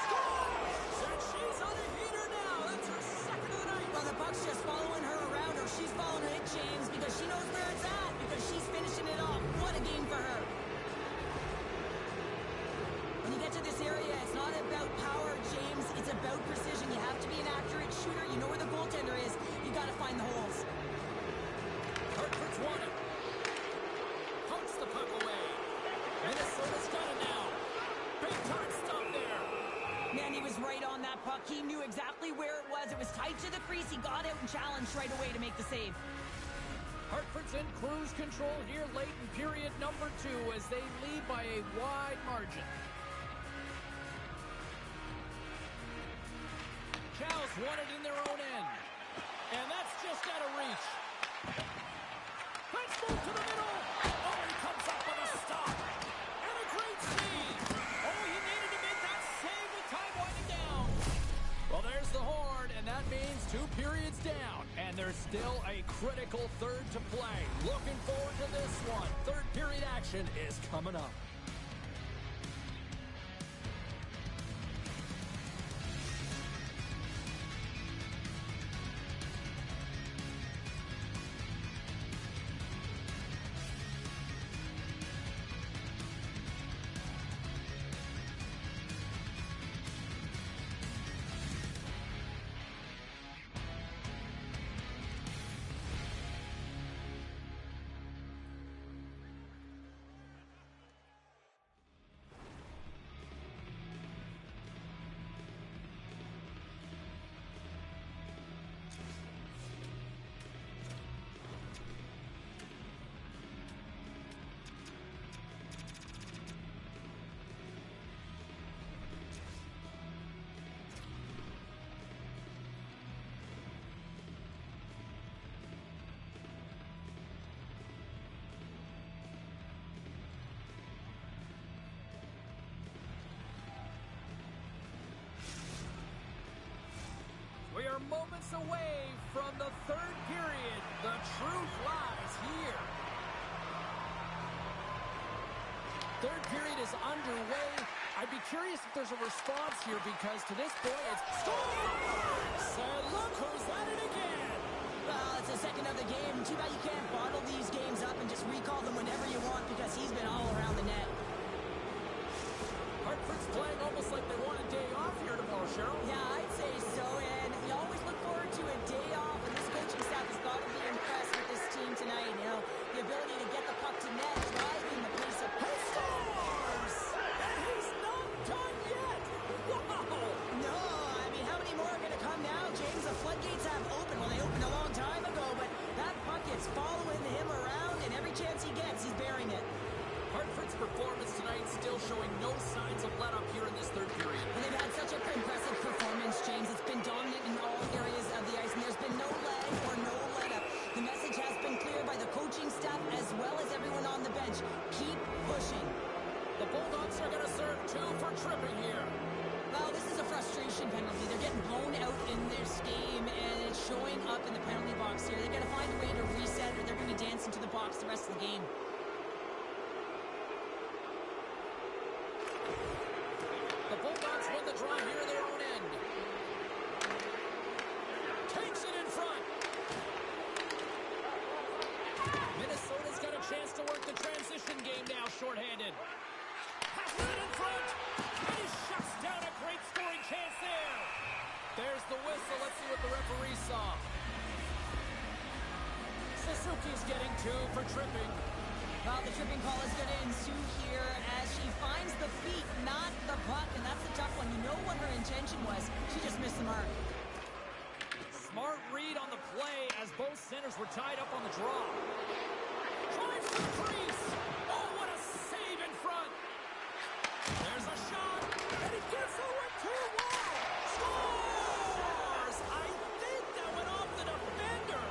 Scores! And she's on a heater now. That's her second of the night. Well, the puck's just following her around, or she's following it, James, because she knows where it's at, because she's finishing it off. What a game for her. When you get to this area, it's not about power, James. It's about precision. You have to be an accurate shooter. You know where the goaltender is. You got to find the holes. Hartford's won it. Pokes the puck away. Minnesota's got it now. Big time stop there. Man, he was right on that puck. He knew exactly where it was. It was tight to the crease. He got out and challenged right away to make the save. Hartford's in cruise control here late in period number 2 as they lead by a wide margin. Chow's won it in their own end. And that's just out of reach. Let's move to the middle. Oh, he comes up with a stop. And a great save. Oh, he needed to make that save with time winding down. Well, there's the horn, and that means 2 periods down. And there's still a critical third to play. Looking forward to this one. Third period action is coming up. We are moments away from the third period. The truth lies here. Third period is underway. I'd be curious if there's a response here because to this point it's score! So look who's at it again. Well, it's the second of the game. Too bad you can't bottle these games up and just recall them whenever you want because he's been all around the net. Hartford's playing almost like they want a day off here tomorrow, Cheryl. Yeah, I'd say so, and you always look forward to a day off, and this coaching staff has got to be impressed with this team tonight. You know, the ability to get the puck to net, driving the pace of He scores! And he's not done yet! Wow! No, I mean, how many more are going to come now, James? The floodgates have opened. Well, they opened a long time ago, but that puck is following him around, and every chance he gets, he's bearing it. Hartford's performance tonight still showing no signs of let-up here in this third period. And they've had such an impressive performance, James. It's been dominant in all areas of the ice, and there's been no lag or no let-up. The message has been clear by the coaching staff as well as everyone on the bench. Keep pushing. The Bulldogs are going to serve 2 for tripping here. Well, this is a frustration penalty. They're getting blown out in this game, and it's showing up in the penalty box here. They've got to find a way to reset, or they're going to be dancing to the box the rest of the game. The Bulldogs win the draw here in their own end. Takes it in front. Minnesota's got a chance to work the transition game now, shorthanded. Passes it in front. And he shuts down a great scoring chance there. There's the whistle. Let's see what the referee saw. Suzuki's getting 2 for tripping. Well, the tripping call is going to ensue here as she finds the feet, not the puck, and that's a tough one. You know what her intention was. She just missed the mark. Smart read on the play as both centers were tied up on the draw. Drives to the crease. Oh, what a save in front. There's a shot, and he gets over 2 wall. Scores! I think that went off the defender.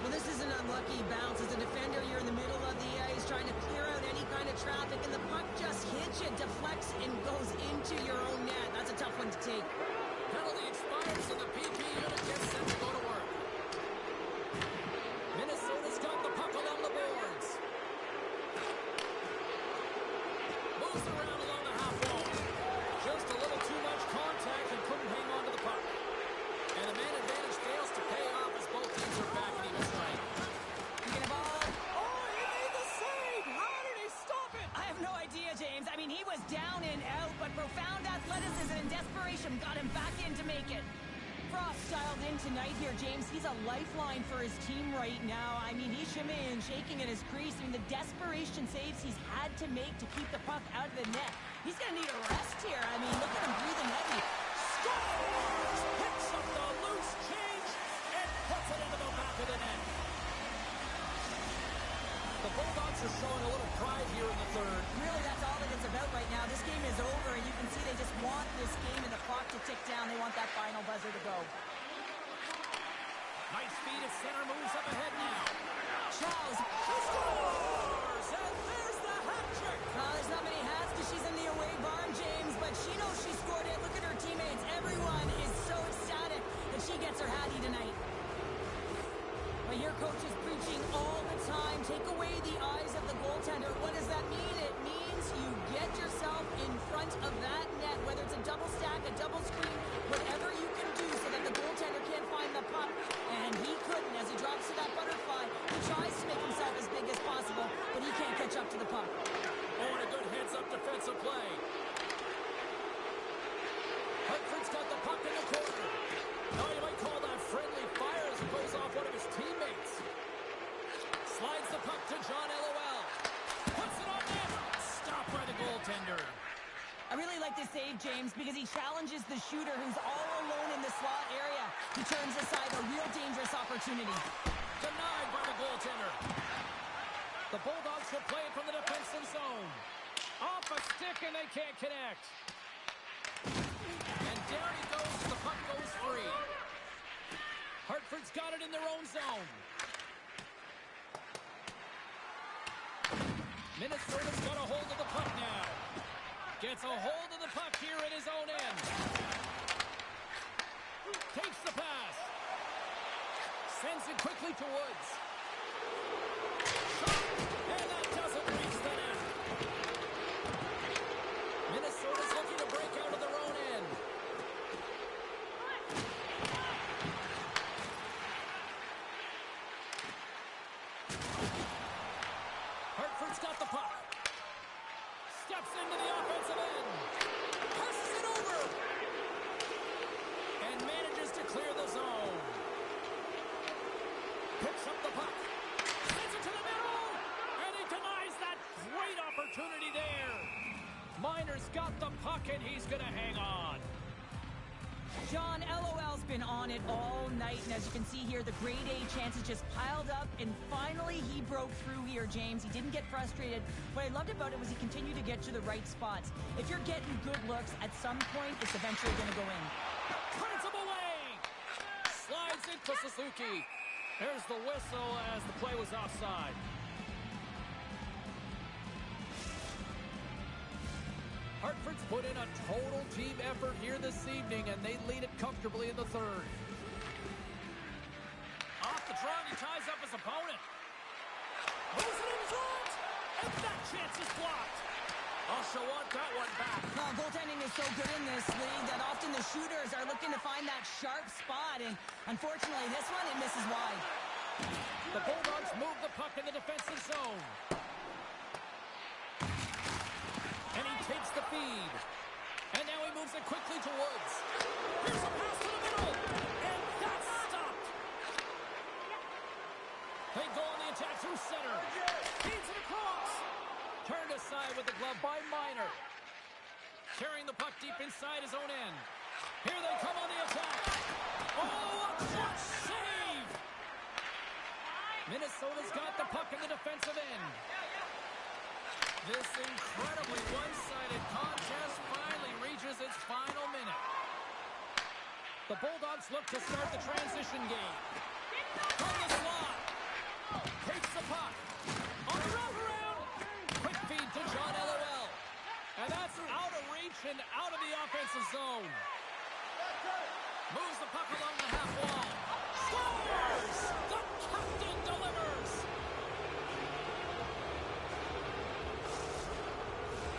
Well, this is an unlucky bounce. As a defender, you're in the middle of the ice trying to clear out any kind of traffic, and the puck just hits you, deflects, and goes into your own net. That's a tough one to take. Penalty expires, and the PP unit gets set to go to work. Minnesota's got the puck along the boards. Moves around along the half wall. Just a little too much contact and couldn't hang on to the puck. And the man advantage fails to pay off as both teams are back in even strength. Taking a ball. Oh, he made the save! How did he stop it? I have no idea, James. I mean, he was down and out, but profound athleticism and desperation got him back in to make it. Frost dialed in tonight here, James. He's a lifeline for his team right now. I mean, he's shimmying, shaking in his crease. I mean, the desperation saves he's had to make to keep the puck out of the net. He's going to need a rest here. I mean, look at him breathing heavy. Scores! Picks up the loose change and puts it into the back of the net. The Bulldogs are showing a little pride here in the third. Really, that's all that it's about right now. This game is over, and you can see they just want this game and the clock to tick down. They want that final buzzer to go. Nice feed at center, moves up ahead now. Charles. She scores! And there's the hat trick! There's not many hats because she's in the away barn, James, but she knows she scored it. Look at her teammates. Everyone is so ecstatic that she gets her hattie tonight. But your coach is preaching all the time. Take away the eyes of the goaltender. What does that mean? It means you get yourself in front of that net, whether it's a double stack, a double screen, whatever you can do so that the goaltender can't find the puck. And he couldn't. As he drops to that butterfly, he tries to make himself as big as possible, but he can't catch up to the puck. Oh, and a good heads-up defensive play. Hartford's got the puck in the corner. Now you might call that friendly fire as it goes off one of his teammates. Slides the puck to John LOL. Puts it on net. Stopped by the goaltender. I really like this save, James, because he challenges the shooter who's all alone in the slot area. He turns aside a real dangerous opportunity. Denied by the goaltender. The Bulldogs will play it from the defensive zone. Off a stick and they can't connect. And down he goes. The puck goes free. Hartford's got it in their own zone. Minnesota's got a hold of the puck now. Gets a hold of the puck here at his own end. Takes the pass. Sends it quickly to Woods. Shot, and that doesn't reach the net. puck, and he's going to hang on. John LOL's been on it all night, and as you can see here, the grade A chances just piled up, and finally he broke through here, James. He didn't get frustrated. What I loved about it was he continued to get to the right spots. If you're getting good looks, at some point, it's eventually going to go in. Turns him away. Slides into Suzuki. There's the whistle as the play was offside. Hartford's put in a total team effort here this evening, and they lead it comfortably in the third. Off the draw, he ties up his opponent. Moves it in front, and that chance is blocked. She'll want that one back. Goaltending is so good in this league that often the shooters are looking to find that sharp spot, and unfortunately this one, it misses wide. The Bulldogs move the puck in the defensive zone. And he takes the feed. And now he moves it quickly to Woods. Here's a pass to the middle. And that's stopped. They go on the attack through center. Feeds it across. Turned aside with the glove by Minor. Carrying the puck deep inside his own end. Here they come on the attack. Oh, a clutch save. Minnesota's got the puck in the defensive end. This incredibly one-sided contest finally reaches its final minute. The Bulldogs look to start the transition game. From the slot. Takes the puck. On the wraparound. Quick feed to John LOL. And that's out of reach and out of the offensive zone. Moves the puck along the half wall. Scores! The captain delivers!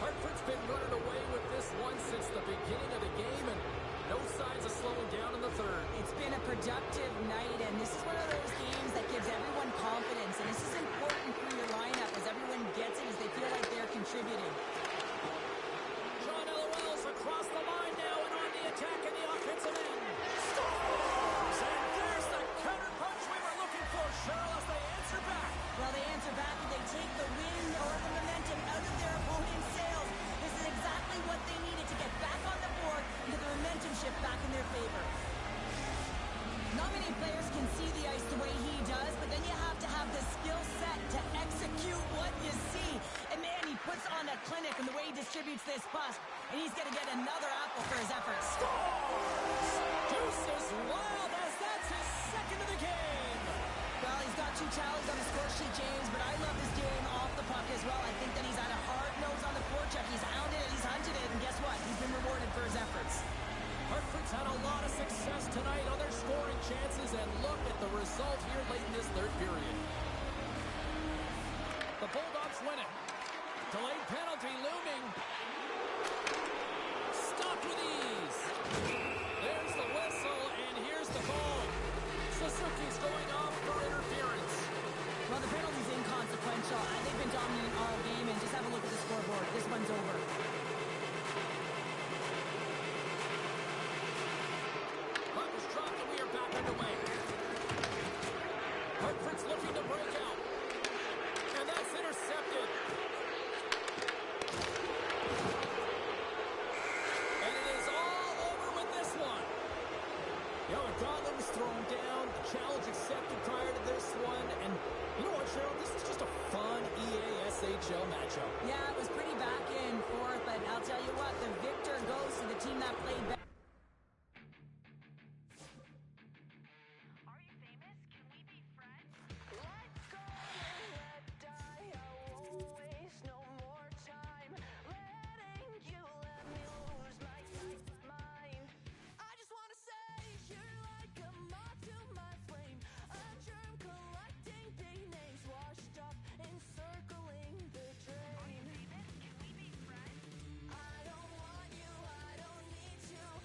Hartford's been running away with this one since the beginning of the game, and no signs of slowing down in the third. It's been a productive night, and this is one of those games that gives everyone confidence, and this is important for your lineup as everyone gets it, as they feel like they're contributing. John LOL's across the line now and on the attack in the offensive end. Scores! And there's the counter punch we were looking for, Cheryl, as they answer back. Well, they answer back and they take the wind or the momentum out of their opponent's sails. This is exactly what they needed to get back on the board and get the momentum shift back in their favor. Not many players can see the ice the way he does, but then you have to have the skill set to execute what you see. And man, he puts on a clinic in the way he distributes this puck, and he's going to get another apple for his efforts. Scores! Deuces wild as that's his second of the game. Well, he's got 2 tallies on the score sheet, James, but I love his game off the puck as well. I think that he's had a hard nose on the forecheck. He's hounded it, he's hunted it, and guess what? He's been rewarded for his efforts. Hartford's had a lot of success tonight on their scoring chances, and look at the result here late in this third period. The Bulldogs win it. Delayed penalty looming. Stopped with ease. There's the whistle, and here's the goal. Suzuki's going off for interference. Well, the penalty's inconsequential. They've been dominant all game, and just have a look at the scoreboard. This one's over. Puck is dropped, and we are back underway. Hartford's looking to break out. And that's intercepted. And it is all over with this one. You know, a gauntlet was thrown down, the challenge accepted prior to this one, and you know what, Cheryl? This is just a fun EASHL matchup. Yeah, it was pretty back and forth, but I'll tell you what, the victor goes to the team that played better. Are you famous? Can we be friends? Let go and let die. I won't waste no more time. Letting you let me lose my mind. I just wanna say you're like a moth to my flame. A germ collecting big names washed up, encircling the drain. Are you famous? Can we be friends? I don't want you, I don't need to.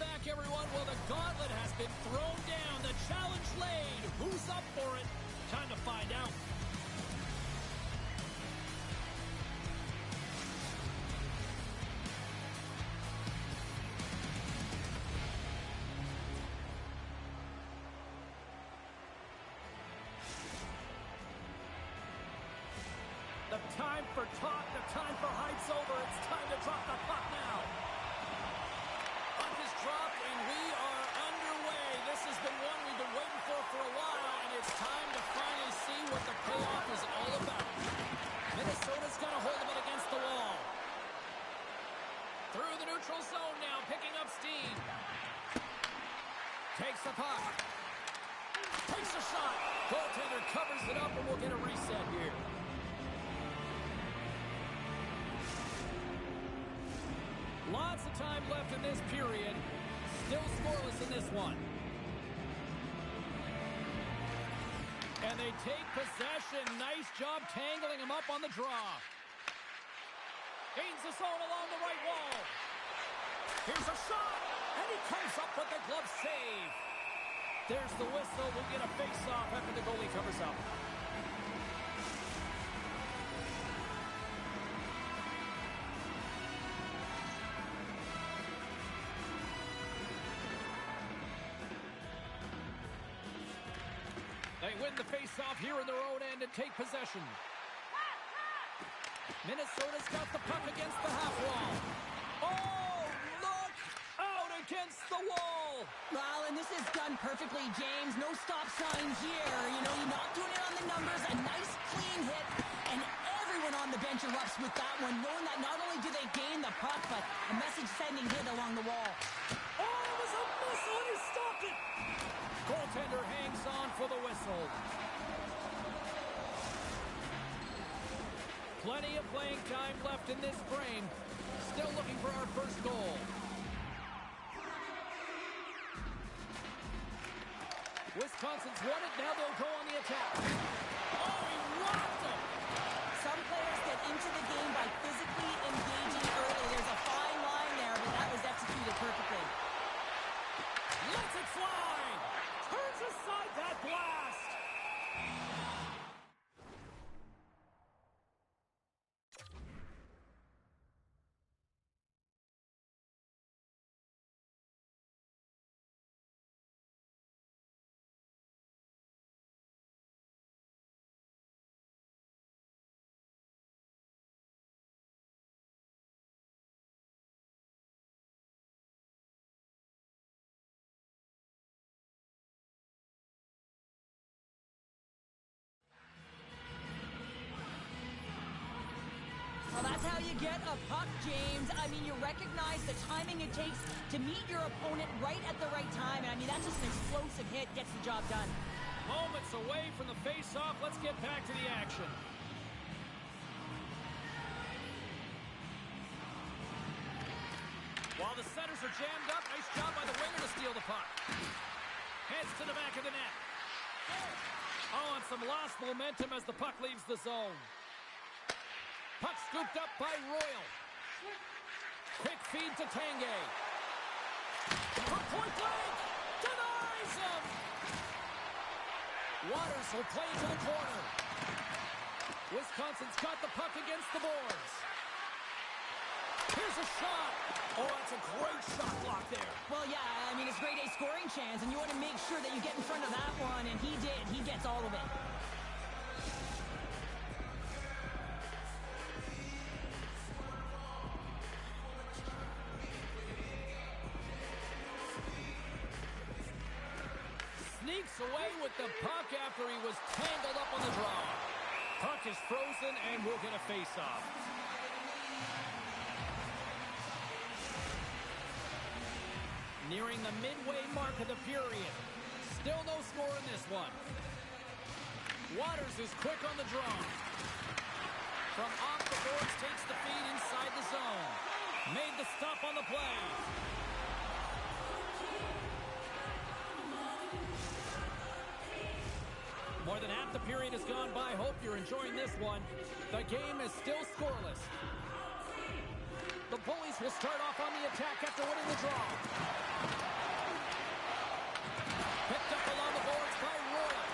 back, everyone. Well, the gauntlet has been thrown down. The challenge laid. Who's up for it? Time to find out. The time for talk, the time for heights over. It's time to drop the puck now. Puck is dropped, and we are underway. This has been one we've been waiting for a while, and it's time to finally see what the payoff is all about. Minnesota's got a hold of it against the wall. Through the neutral zone now, picking up steam. Takes the puck. Takes a shot. Goaltender covers it up, and we'll get a reset here. Lots of time left in this period. Still scoreless in this one. And they take possession. Nice job tangling him up on the draw. Gains the zone along the right wall. Here's a shot. And he comes up with the glove save. There's the whistle. We'll get a face-off after the goalie covers up. They win the face-off here in their own end and take possession. Minnesota's got the puck against the half wall. Oh, look out against the wall. Well, and this is done perfectly, James. No stop sign here. You know, you're not doing it on the numbers. A nice, clean hit. And everyone on the bench erupts with that one, knowing that not only do they gain the puck, but a message-sending hit along the wall. Oh, it was a missile, and he stopped it. Goaltender hangs on for the whistle. Plenty of playing time left in this frame. Still looking for our first goal. Wisconsin's won it. Now they'll go on the attack. Oh, he rocked him. Some players get into the game by physically engaging early. There's a fine line there, but that was executed perfectly. Lets it fly. Turns aside that blast. Well, that's how you get a puck, James. I mean, you recognize the timing it takes to meet your opponent right at the right time. And I mean, that's just an explosive hit, gets the job done. Moments away from the face-off. Let's get back to the action. While the centers are jammed up, nice job by the winger to steal the puck. Heads to the back of the net. Oh, and some lost momentum as the puck leaves the zone. Puck scooped up by Royal. Quick feed to Tanguay. From point blank. Denies him. Waters will play to the corner. Wisconsin's got the puck against the boards. Here's a shot. Oh, that's a great shot block there. Well, yeah, I mean, it's grade A scoring chance, and you want to make sure that you get in front of that one, and he did. He gets all of it. Sneaks away with the puck after he was tangled up on the draw. Puck is frozen, and we'll get a face-off. Nearing the midway mark of the period. Still no score in this one. Waters is quick on the draw. From off the boards, takes the feed inside the zone. Made the stop on the play. More than half the period has gone by. Hope you're enjoying this one. The game is still scoreless. The Bullies will start off on the attack after winning the draw. Picked up along the boards by Royal.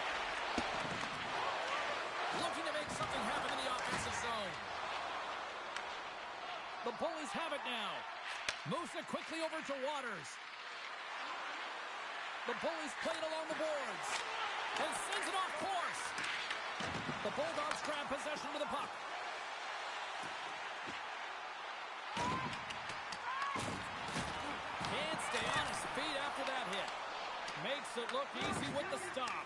Looking to make something happen in the offensive zone. The Bullies have it now. Moves it quickly over to Waters. The Bullies play it along the boards. And sends it off course. The Bulldogs grab possession with the puck. Can't stay on his feet after that hit. Makes it look easy with the stop.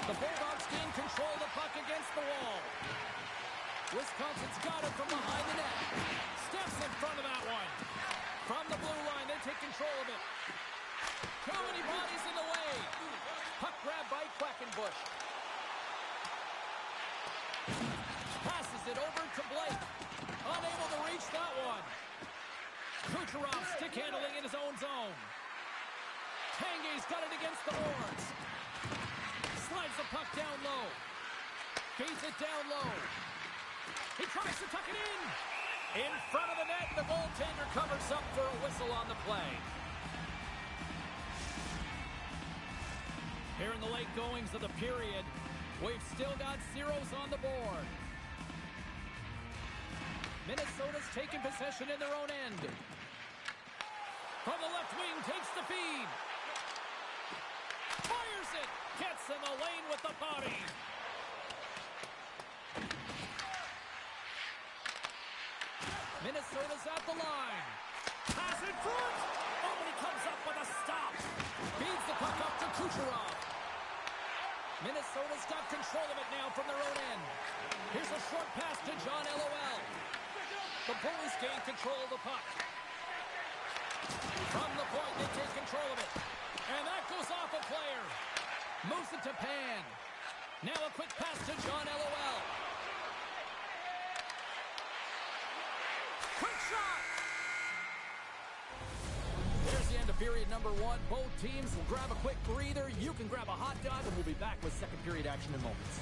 The Bulldogs gain control of the puck against the wall. Wisconsin's got it from behind the net. Steps in front of that one. From the blue line, they take control of it. Too many bodies in the way. Puck grab by Quackenbush. Passes it over to Blake. Unable to reach that one. Kucherov stick handling in his own zone. Tanguay's got it against the boards. Slides the puck down low. Beats it down low. He tries to tuck it in. In front of the net, the goaltender covers up for a whistle on the play. Here in the late goings of the period, we've still got zeros on the board. Minnesota's taking possession in their own end. From the left wing, takes the feed. Fires it. Gets in the lane with the body. Minnesota's at the line. Pass in front. Oh, and he comes up with a stop. Feeds the puck up to Kucherov. Minnesota's got control of it now from their own end. Here's a short pass to John LOL. The Bullies gain control of the puck. From the point, they take control of it. And that goes off a player. Moves it to Pan. Now a quick pass to John LOL. Quick shot! There's the end of period number one. Both teams will grab a quick breather. You can grab a hot dog, and we'll be back with second period action in moments.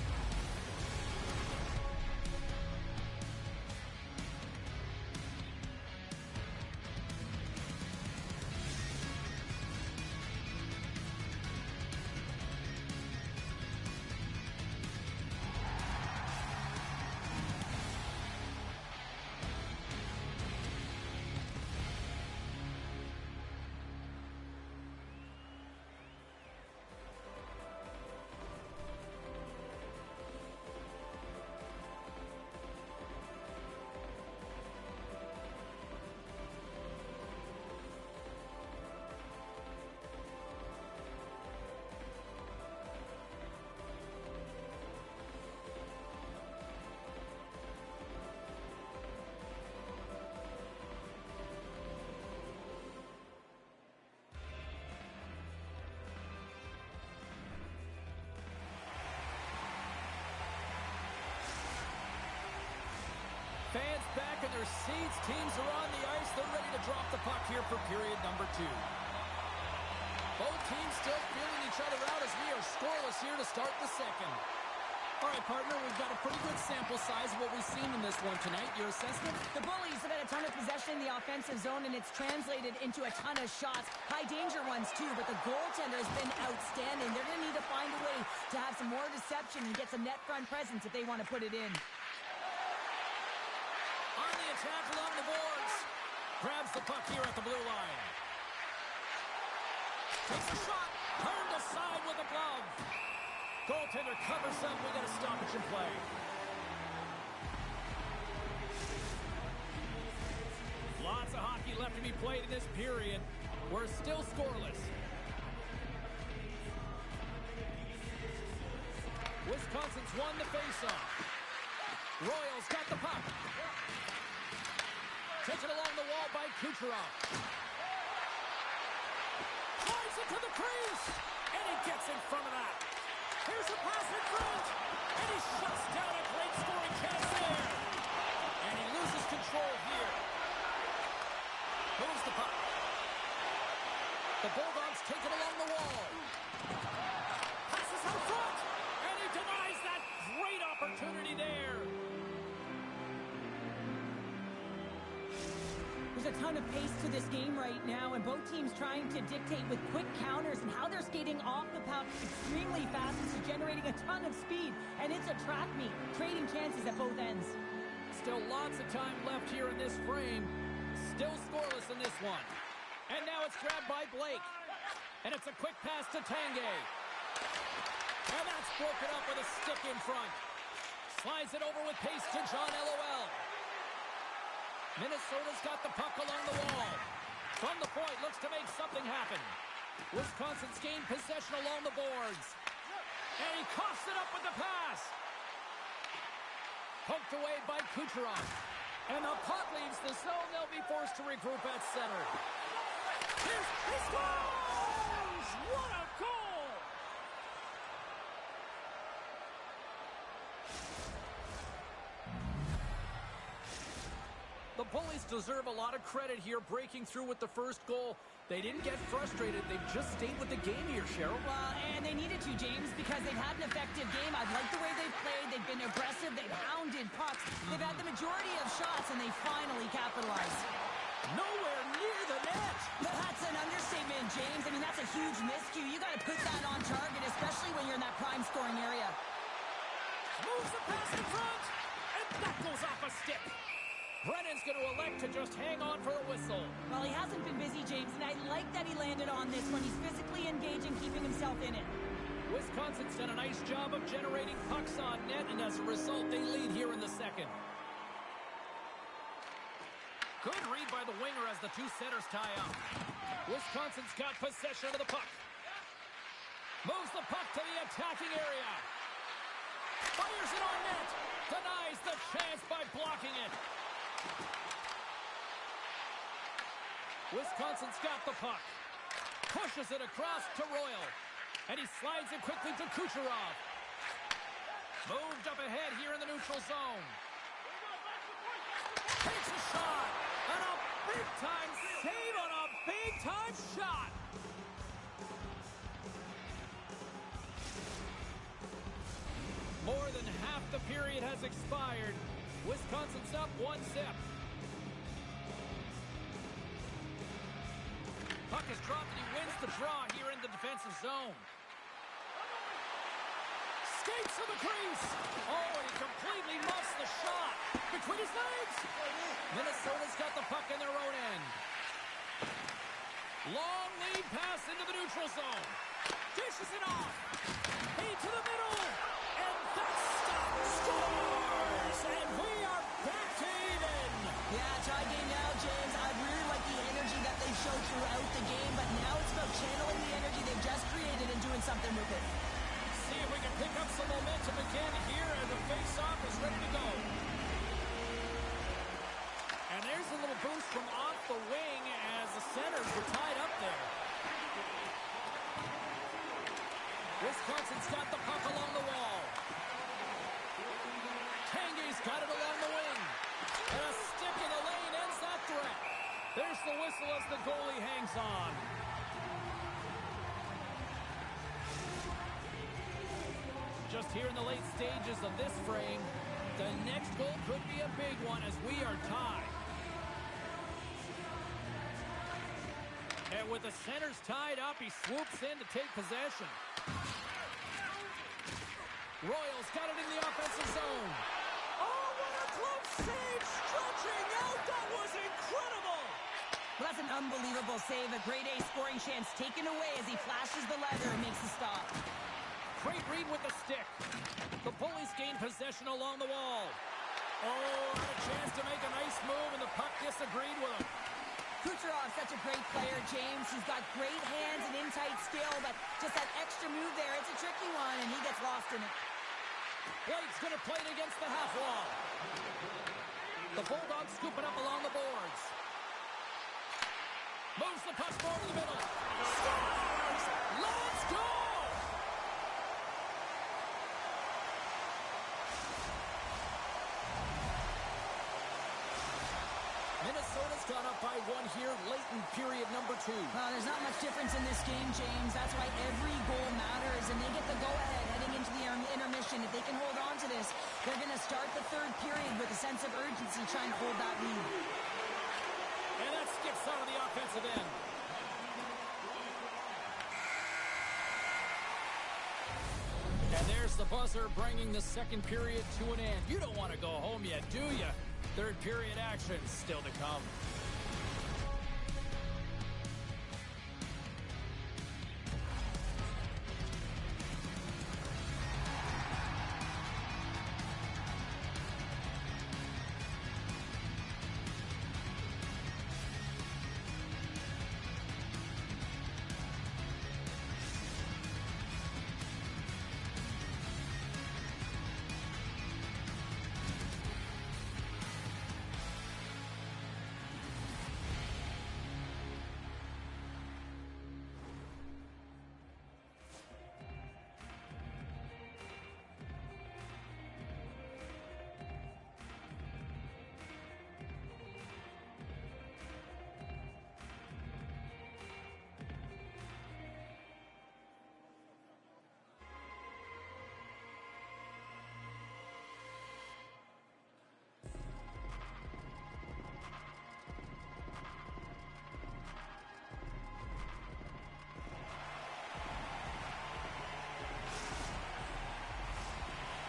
Fans back in their seats. Teams are on the ice. They're ready to drop the puck here for period number two. Both teams still feeling each other out as we are scoreless here to start the second. All right, partner, we've got a pretty good sample size of what we've seen in this one tonight. Your assessment? The Bullies have had a ton of possession in the offensive zone, and it's translated into a ton of shots. High-danger ones, too, but the goaltender has been outstanding. They're going to need to find a way to have some more deception and get some net front presence if they want to put it in. On the attack along the boards. Grabs the puck here at the blue line. Takes a shot. Turned aside with a glove. Goaltender covers up. We got a stoppage in play. Lots of hockey left to be played in this period. We're still scoreless. Wisconsin's won the faceoff. Royals got the puck. Takes it along the wall by Kucherov. Flies it to the crease. And he gets in front of that. Here's a pass in front. And he shuts down a great scoring chance there. And he loses control here. Moves the puck. The Bulldogs take it along the wall. Passes out front. And he denies that great opportunity there. There's a ton of pace to this game right now, and both teams trying to dictate with quick counters, and how they're skating off the puck extremely fast. This is generating a ton of speed, and it's a track meet, trading chances at both ends. Still lots of time left here in this frame. Still scoreless in this one. And now it's grabbed by Blake. And it's a quick pass to Tanguay. And that's broken up with a stick in front. Slides it over with pace to John LOL. Minnesota's got the puck along the wall. From the point, looks to make something happen. Wisconsin's gained possession along the boards. And he coughs it up with the pass. Poked away by Kucherov. And the puck leaves the zone. They'll be forced to regroup at center. He scores! What a goal! The Bullies deserve a lot of credit here, breaking through with the first goal. They didn't get frustrated. They've just stayed with the game here, Cheryl. Well, and they needed to, James, because they've had an effective game. I like the way they've played. They've been aggressive. They've hounded pucks. They've had the majority of shots, and they finally capitalized. Nowhere near the net. That's an understatement, James. I mean, that's a huge miscue. You got to put that on target, especially when you're in that prime scoring area. Moves the pass in front, and that goes off a stick. Brennan's going to elect to just hang on for the whistle. Well, he hasn't been busy, James, and I like that he landed on this one. He's physically engaging, keeping himself in it. Wisconsin's done a nice job of generating pucks on net, and as a result, they lead here in the second. Good read by the winger as the two centers tie up. Wisconsin's got possession of the puck. Moves the puck to the attacking area. Fires it on net. Denies the chance by blocking it. Wisconsin's got the puck. Pushes it across to Royal. And he slides it quickly to Kucherov. Moved up ahead here in the neutral zone. Takes a shot. And a big-time save on a big-time shot. More than half the period has expired. Wisconsin's up 1-0. Puck is dropped and he wins the draw here in the defensive zone. Skates to the crease. Oh, and he completely muffs the shot. Between his legs. Minnesota's got the puck in their own end. Long lead pass into the neutral zone. Dishes it off. Feed to the middle. And that stop scores. And we are back to even. Yeah, tie game now, James. I really like the energy that they've showed throughout the game, but now it's about channeling the energy they've just created and doing something with it. See if we can pick up some momentum again here as the face-off is ready to go. And there's a little boost from off the wing as the centers were tied up there. Wisconsin's got the puck along the wall. Tanguay's got it along the wing. And a stick in the lane ends that threat. There's the whistle as the goalie hangs on. Just here in the late stages of this frame, the next goal could be a big one as we are tied. And with the centers tied up, he swoops in to take possession. Royals got it in the offensive zone. Oh, what a close save! Stretching out! That was incredible! Well, that's an unbelievable save. A grade A scoring chance taken away as he flashes the leather and makes the stop. Great read with the stick. The Bullies gain possession along the wall. Oh, had a chance to make a nice move, and the puck disagreed with him. Kucherov, such a great player, James. He's got great hands and in-tight skill, but just that extra move there, it's a tricky one, and he gets lost in it. Blake's going to play it against the half wall. The Bulldogs scooping up along the boards. Moves the puck forward to the middle. Scores! Let's go! Minnesota's gone up by one here late in period number 2. There's not much difference in this game, James. That's why every goal matters, and they get the go-ahead heading into the intermission. If they can hold on to this, they're going to start the third period with a sense of urgency trying to hold that lead. And Pass out of the offensive end. And there's the buzzer, bringing the second period to an end. You don't want to go home yet, do you? Third period action still to come.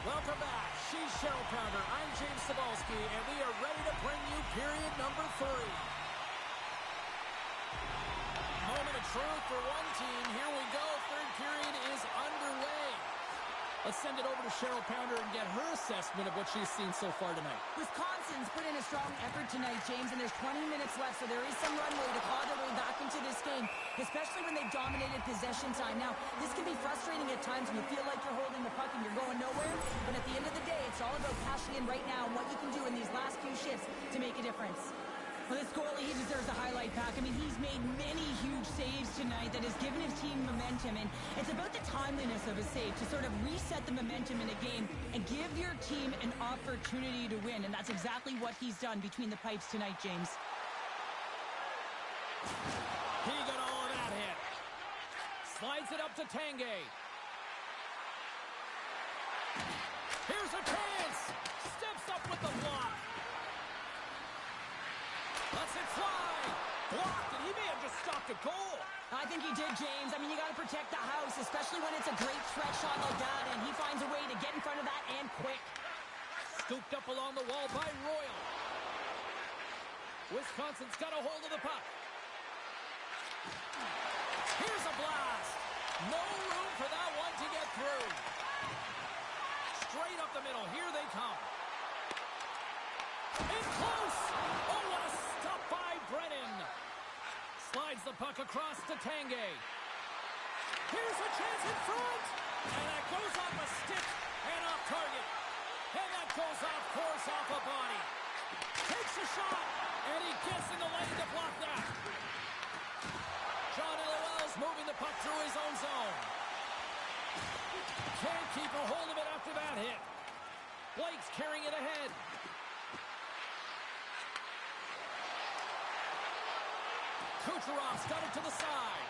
Welcome back. She's Cheryl Pounder. I'm James Cebulski, and we are ready to bring you period number 3. Moment of truth for one team. Here we go. Third period is underway. Let's send it over to Cheryl Pounder and get her assessment of what she's seen so far tonight. Wisconsin's put in a strong effort tonight, James, and there's 20 minutes left, so there is some runway to claw their way back into this game, especially when they've dominated possession time. Now, this can be frustrating at times when you feel like you're holding the puck and you're going nowhere, but at the end of the day, it's all about cashing in right now and what you can do in these last few shifts to make a difference. Well, this goalie, he deserves a highlight pack. I mean, he's made many huge saves tonight that has given his team momentum, and it's about the timeliness of a save to sort of reset the momentum in a game and give your team an opportunity to win, and that's exactly what he's done between the pipes tonight, James. He got all of that hit. Slides it up to Tanguay. Here's a chance. Steps up with the block. Lets it fly. Blocked, and he may have just stopped a goal. I think he did, James. I mean, you got to protect the house, especially when it's a great stretch shot like that, and he finds a way to get in front of that and quick. Scooped up along the wall by Royal. Wisconsin's got a hold of the puck. Here's a blast. No room for that one to get through. Straight up the middle. Here they come. In close. Oh, what a stop by Brennan. Slides the puck across to Tanguay. Here's a chance in front. And that goes off a stick and off target. And that goes off course off a body. Takes a shot. And he gets in the lane to block that. John Elwell's moving the puck through his own zone. Can't keep a hold of it after that hit. Blake's carrying it ahead. Kucherov's got it to the side.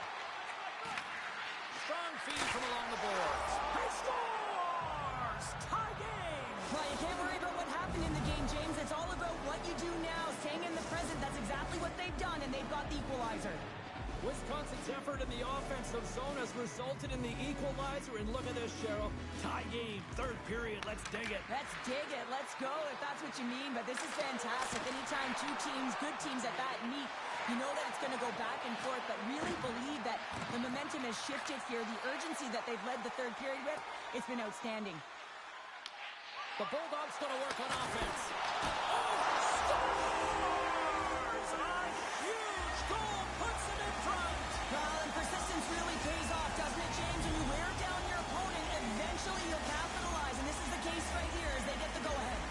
Strong feed from along the boards. He scores! Tie game! Well, you can't worry about what happened in the game, James. It's all about what you do now, staying in the present. That's exactly what they've done, and they've got the equalizer. Wisconsin's effort in the offensive zone has resulted in the equalizer, and look at this, Cheryl. Tie game, third period. Let's dig it. Let's dig it. Let's go, if that's what you mean. But this is fantastic. Anytime two teams, good teams at that, meet, you know that it's going to go back and forth, but really believe that the momentum has shifted here. The urgency that they've led the third period with, it's been outstanding. The Bulldogs going to work on offense. Oh, scores! A huge goal puts them in front. Well, and persistence really pays off, doesn't it, James? When you wear down your opponent, eventually you'll capitalize, and this is the case right here as they get the go-ahead.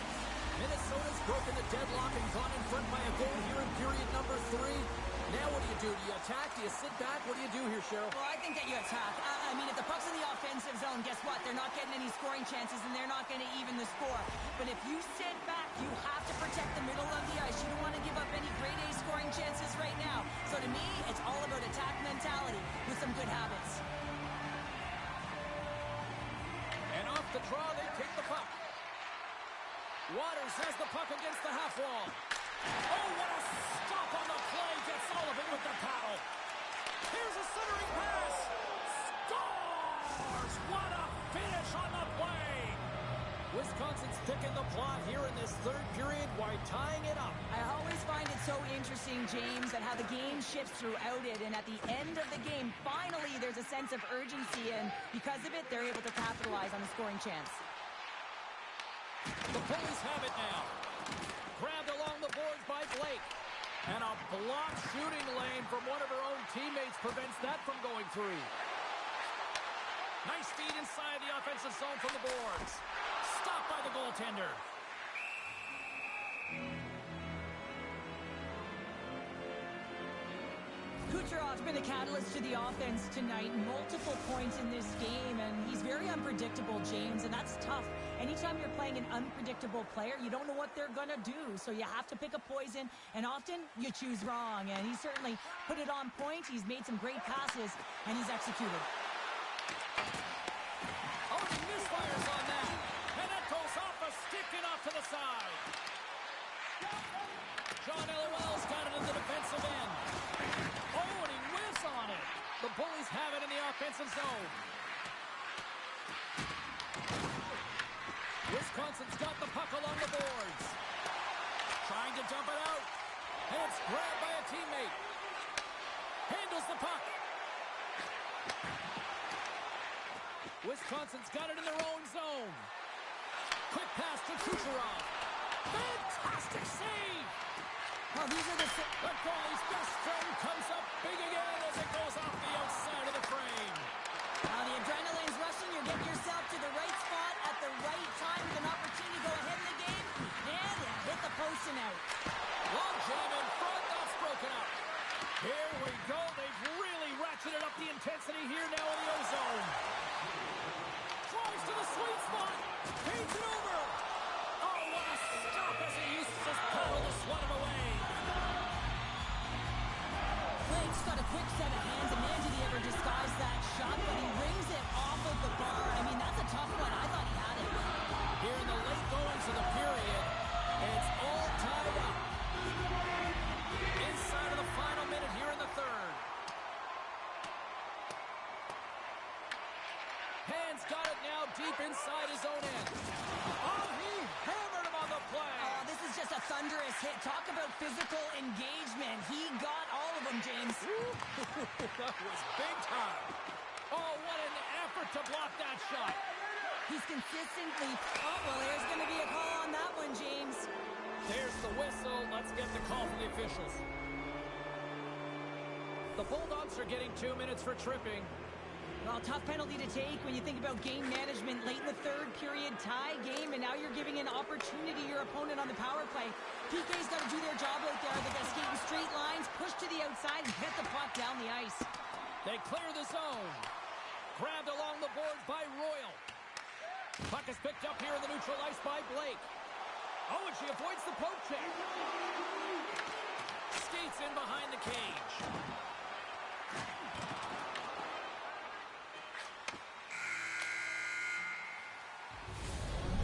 Minnesota's broken the deadlock and gone in front by a goal here in period number 3. Now what do? Do you attack? Do you sit back? What do you do here, Cheryl? Well, I think that you attack. I mean, if the puck's in the offensive zone, guess what? They're not getting any scoring chances, and they're not going to even the score. But if you sit back, you have to protect the middle of the ice. You don't want to give up any grade A scoring chances right now. So to me, it's all about attack mentality with some good habits. And off the draw, they take the puck. Waters has the puck against the half wall. Oh, what a stop on the play. Gets Sullivan with the paddle. Here's a centering pass. Scores! What a finish on the play. Wisconsin's picking the plot here in this third period while tying it up. I always find it so interesting, James, at how the game shifts throughout it, and at the end of the game, finally there's a sense of urgency, and because of it, they're able to capitalize on the scoring chance. The Bullies have it now. Grabbed along the boards by Blake. And a blocked shooting lane from one of her own teammates prevents that from going through. Nice feed inside the offensive zone from the boards. Stopped by the goaltender. Kucherov's been a catalyst to the offense tonight. Multiple points in this game, and he's very unpredictable, James, and that's tough. Anytime you're playing an unpredictable player, you don't know what they're going to do, so you have to pick a poison, and often you choose wrong, and he certainly put it on point. He's made some great passes, and he's executed. Oh, he misfires on that, and that goes off a stick and off to the side. John LOL's got it in the defensive end. Oh, and he whiffs on it. The Bullies have it in the offensive zone. Wisconsin's got the puck along the boards. Trying to dump it out. And it's grabbed by a teammate. Handles the puck. Wisconsin's got it in their own zone. Quick pass to Kucherov. Fantastic save. Well, these are the goalie's best friend comes up big again as it goes off the outside of the frame. the adrenaline's rushing. You're getting yourself to the right spot at the right time with an opportunity to go ahead in the game. And hit the post and out. Long jam in front. That's broken up. Here we go. They've really ratcheted up the intensity here now in the O-zone. Drives to the sweet spot. Paints it over. Oh, what a stop as he uses his power to swat him away. Blake's got a quick set of hands, and man, did he ever disguise that shot, but he rings it off of the bar. I mean, that's a tough one. I thought he had it. Here in the late goings of the period, it's all tied up. Inside of the final minute here in the third. Hand's got it now deep inside his own end. Oh, he hammered him on the play. Oh, this is just a thunderous hit. Talk about physical engagement. He got all of them, James. That was big time. Oh, what an effort to block that shot. He's consistently... Oh, well, there's going to be a call on that one, James. There's the whistle. Let's get the call from the officials. The Bulldogs are getting 2 minutes for tripping. Well, tough penalty to take when you think about game management. Late in the third period, tie game, and now you're giving an opportunity to your opponent on the power play. PK's got to do their job out there. They got to skate in straight lines, push to the outside, and hit the puck down the ice. They clear the zone. Grabbed along the boards by Royal. Puck is picked up here in the neutral ice by Blake. Oh, and she avoids the poke check. Skates in behind the cage.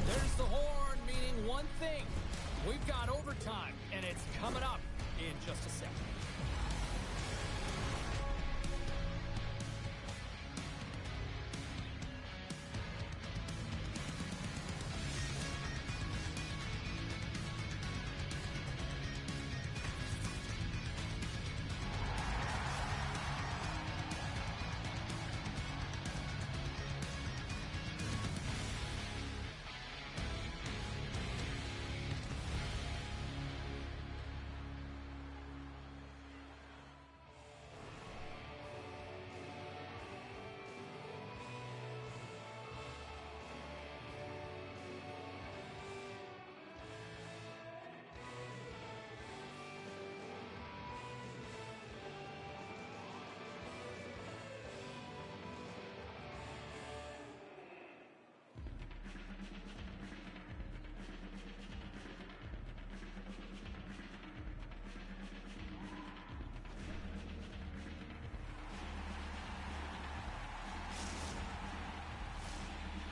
There's the horn, meaning one thing. We've got overtime, and it's coming up in just a second.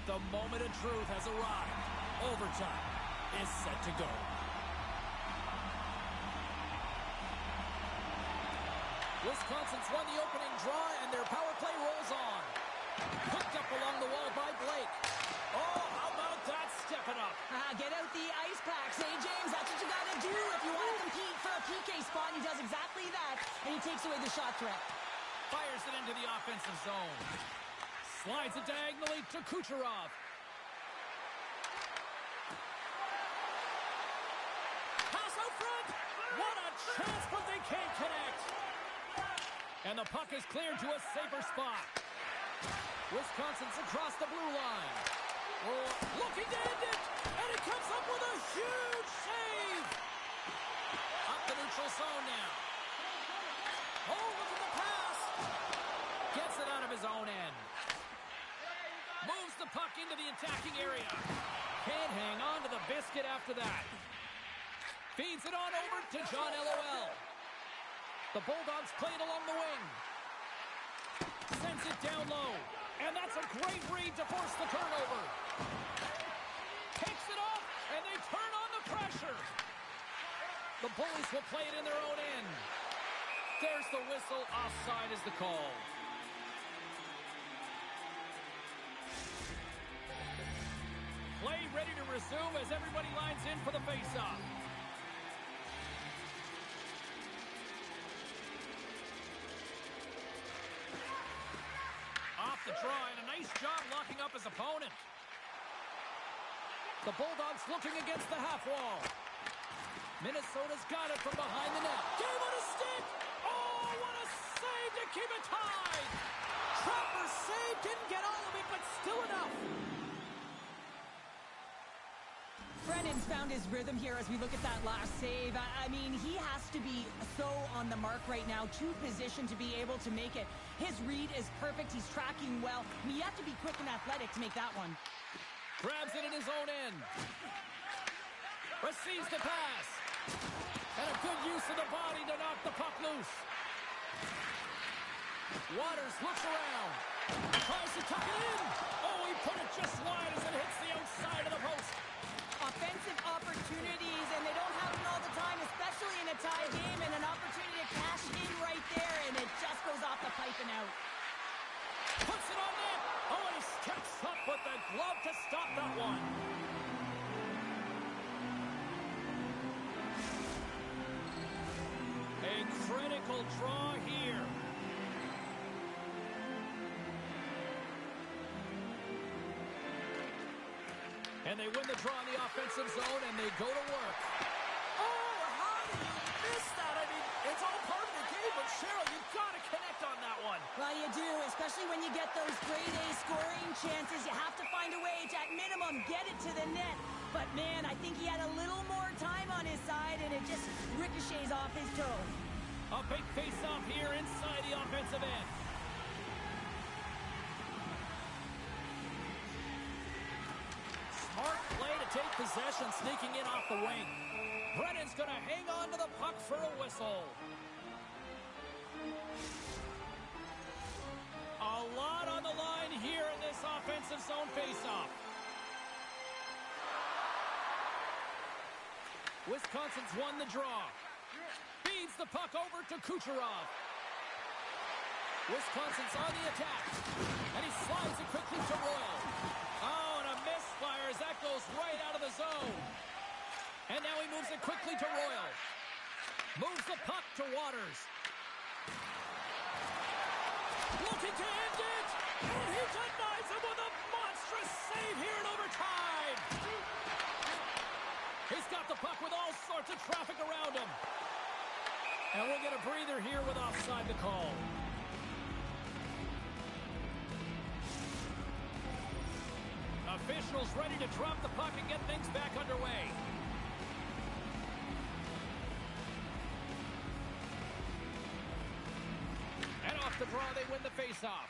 The moment of truth has arrived. Overtime is set to go. Wisconsin's won the opening draw, and their power play rolls on. Hooked up along the wall by Blake. Oh, how about that? Step it up. Get out the ice packs, hey, James? That's what you got to do if you want to compete for a PK spot. He does exactly that, and he takes away the shot threat. Fires it into the offensive zone. Slides it diagonally to Kucherov. Pass out front. What a chance, but they can't connect. And the puck is cleared to a safer spot. Wisconsin's across the blue line. Oh, looking to end it. And it comes up with a huge save. Up the neutral zone now. Oh, look at the pass. Gets it out of his own end. Moves the puck into the attacking area. Can't hang on to the biscuit after that. Feeds it on over to John LOL. The Bulldogs play it along the wing. Sends it down low. And that's a great read to force the turnover. Takes it off, and they turn on the pressure. The Bullies will play it in their own end. There's the whistle. Offside is the call. Play ready to resume as everybody lines in for the faceoff. Off the draw, and a nice job locking up his opponent. The Bulldogs looking against the half wall. Minnesota's got it from behind the net. Gave on a stick. Oh, what a save to keep it tied. Trapper save, didn't get all of it, but still enough. Brennan's found his rhythm here as we look at that last save. I mean, he has to be so on the mark right now, to position to be able to make it. His read is perfect. He's tracking well. I mean, you have to be quick and athletic to make that one. Grabs it in his own end. Receives the pass. And a good use of the body to knock the puck loose. Waters looks around. Tries to tuck it in. Oh, he put it just wide as it hits the outside of the post. Offensive opportunities, and they don't happen all the time, especially in a tie game, and an opportunity to cash in right there, and it just goes off the pipe and out. Puts it on net. Oh, and he steps up with the glove to stop that one. A critical draw here. And they win the draw in the offensive zone, and they go to work. Oh, how do you miss that? I mean, it's all part of the game, but Cheryl, you've got to connect on that one. Well, you do, especially when you get those grade A scoring chances. You have to find a way to, at minimum, get it to the net. But, man, I think he had a little more time on his side, and it just ricochets off his toe. A big face-off here inside the offensive end. Smart play to take possession, sneaking in off the wing. Brennan's going to hang on to the puck for a whistle. A lot on the line here in this offensive zone faceoff. Wisconsin's won the draw. Feeds the puck over to Kucherov. Wisconsin's on the attack. And he slides it quickly to Royal. Oh, and a misfire as that goes right out of the zone. And now he moves it quickly to Royal. Moves the puck to Waters. Looking to end it. And he denies him with a monstrous save here in overtime. He's got the puck with all sorts of traffic around him. And we'll get a breather here with offside the call. Officials ready to drop the puck and get things back underway. And off the draw, they win the faceoff.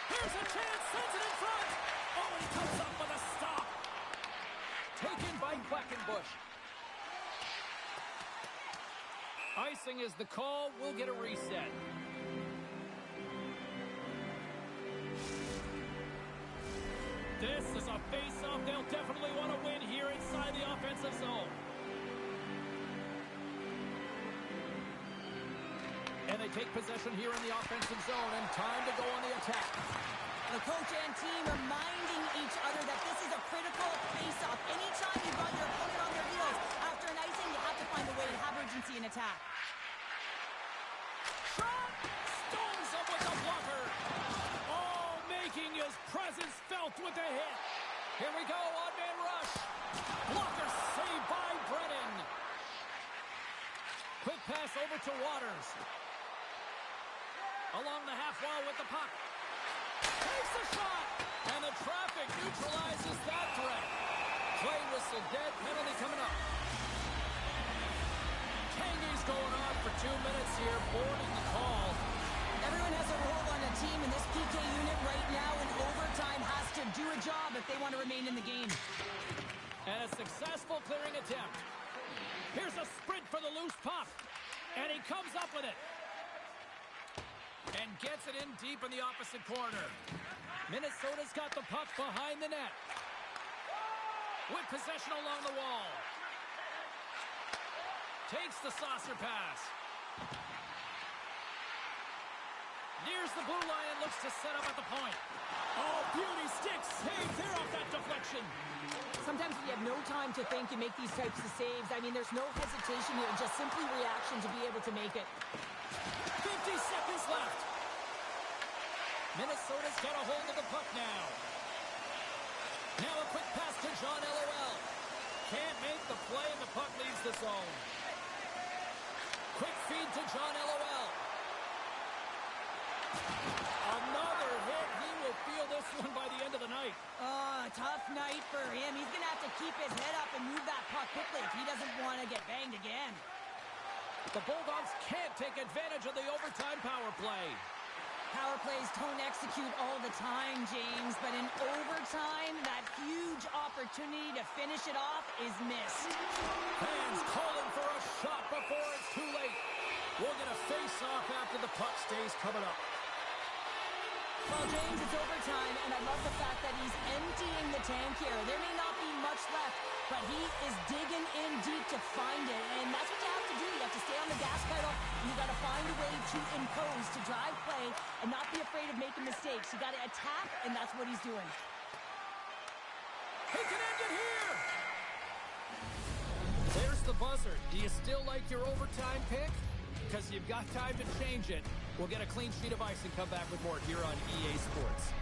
Here's a chance, sends it in front. Oh, he comes up with a stop. Taken by Quackenbush. Icing is the call. We'll get a reset. This is a face-off they'll definitely want to win here inside the offensive zone. they take possession here in the offensive zone, and time to go on the attack. The coach and team reminding each other that this is a critical face-off. Anytime you've got your opponent on their heels after an icing, you have to find a way to have urgency in attack. Shot! Stones up with the blocker. Oh, making his presence felt with a hit. Here we go, odd-man rush. Blocker saved by Brennan. Quick pass over to Waters. Along the half wall with the puck. Takes the shot, and the traffic neutralizes that threat. Play whistle dead, penalty coming up. Tanguay's going on for 2 minutes here, boarding the call. Everyone has a role on the team, and this PK unit right now in overtime has to do a job if they want to remain in the game. And a successful clearing attempt. Here's a sprint for the loose puck, and he comes up with it. And gets it in deep in the opposite corner. Minnesota's got the puck behind the net. With possession along the wall. Takes the saucer pass. Nears the blue line and looks to set up at the point. Oh, beauty stick save there off that deflection. Sometimes when you have no time to think, you make these types of saves. I mean, there's no hesitation here, just simply reaction to be able to make it. 50 seconds left. Minnesota's got a hold of the puck now. Now a quick pass to John LOL. Can't make the play and the puck leaves the zone. Quick feed to John LOL. Another hit. He will feel this one by the end of the night. Tough night for him. He's going to have to keep his head up and move that puck quickly if he doesn't want to get banged again. The Bulldogs can't take advantage of the overtime power play. Power plays don't execute all the time, James, but in overtime, that huge opportunity to finish it off is missed. Fans calling for a shot before it's too late. We'll get a face-off after the puck stays covered up. Well, James, it's overtime, and I love the fact that he's emptying the tank here. There may not be much left, but he is digging in deep to find it, and that's what you have to do. You have to stay on the gas pedal, and you got to find a way to impose, to drive play, and not be afraid of making mistakes. You got to attack, and that's what he's doing. He can end it here! There's the buzzer. Do you still like your overtime pick? Because you've got time to change it. We'll get a clean sheet of ice and come back with more here on EA Sports.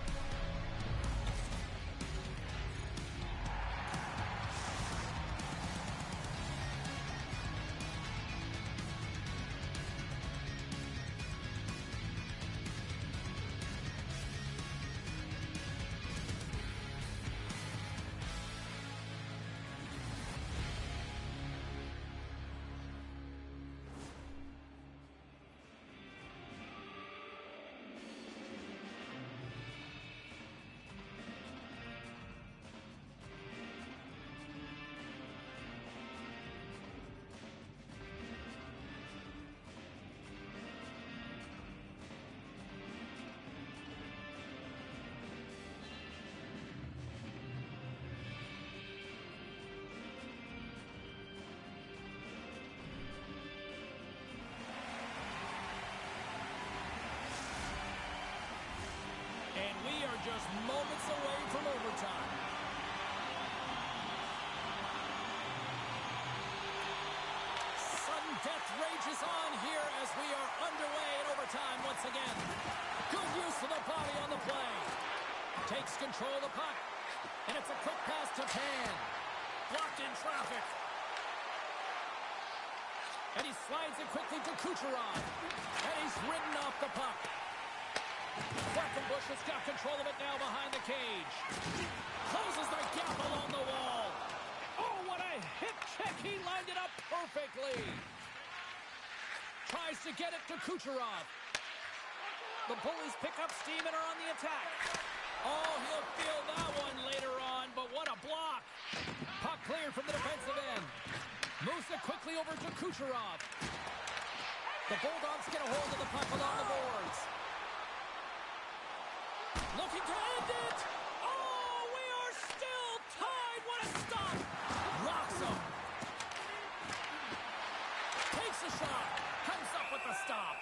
And we are just moments away from overtime. Sudden death rages on here as we are underway in overtime once again. Good use of the body on the play. Takes control of the puck. And it's a quick pass to Pan. Blocked in traffic. And he slides it quickly to Kucherov. And he's ridden off the puck. Quackenbush has got control of it now behind the cage. Closes the gap along the wall. Oh, what a hip check. He lined it up perfectly. Tries to get it to Kucherov. The Bullies pick up steam and are on the attack. Oh, he'll feel that one later on, but what a block. Puck cleared from the defensive end. Moves it quickly over to Kucherov. The Bulldogs get a hold of the puck along the boards. Looking to end it! Oh, we are still tied! What a stop! Rocks him. Takes a shot. Comes up with the stop.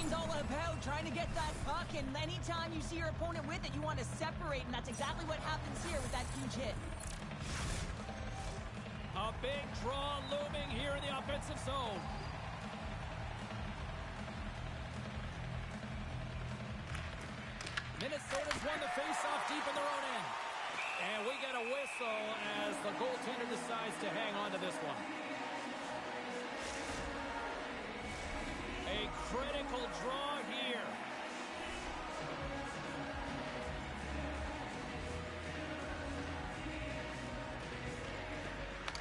game's all about, trying to get that puck, and anytime you see your opponent with it, you want to separate, and that's exactly what happens here with that huge hit. A big draw looming here in the offensive zone. Minnesota's won the faceoff deep in their own end. And we get a whistle as the goaltender decides to hang on to this one. A critical draw here.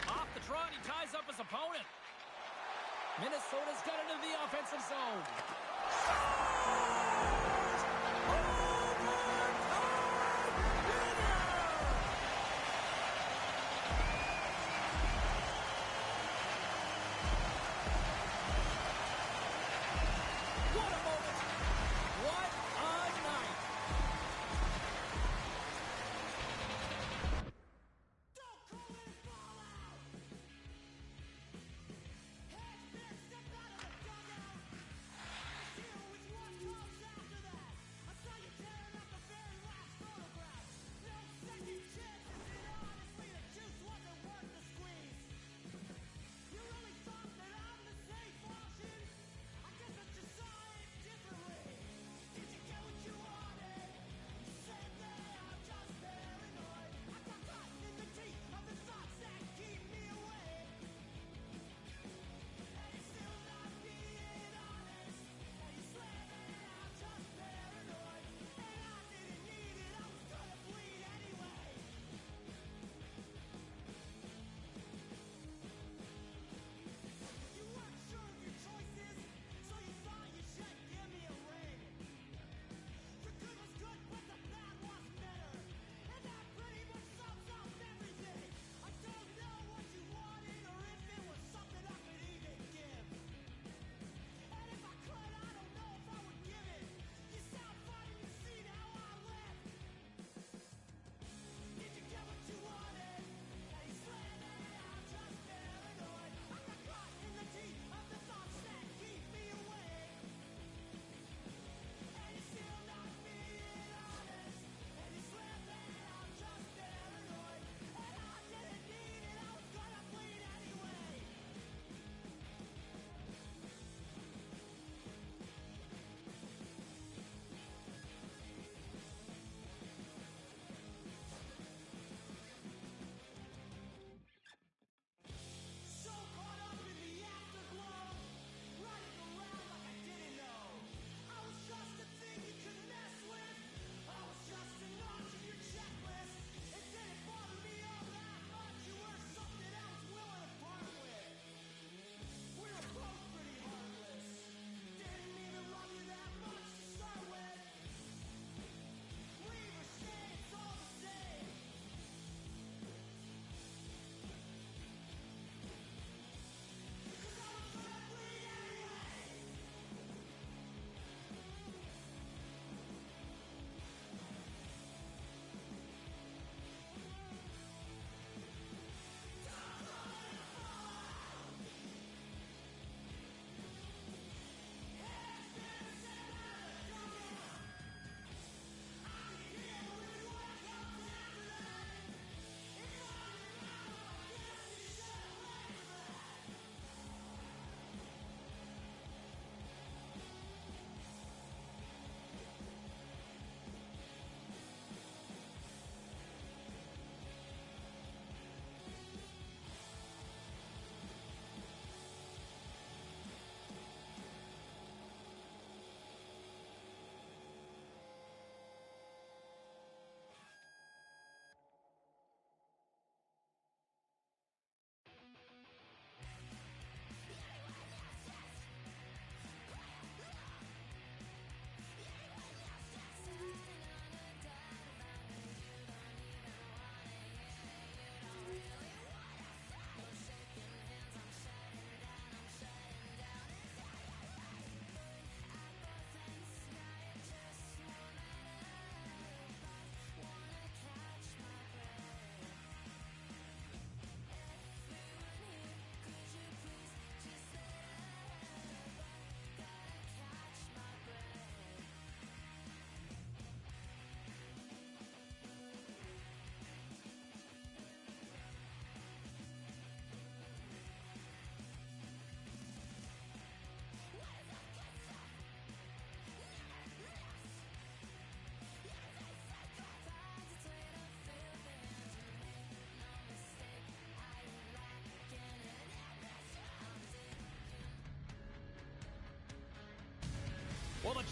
Off the draw, and he ties up his opponent. Minnesota's got into the offensive zone. What a moment! What a night! Has been stepped out of the dugout. Let's hear which one comes out.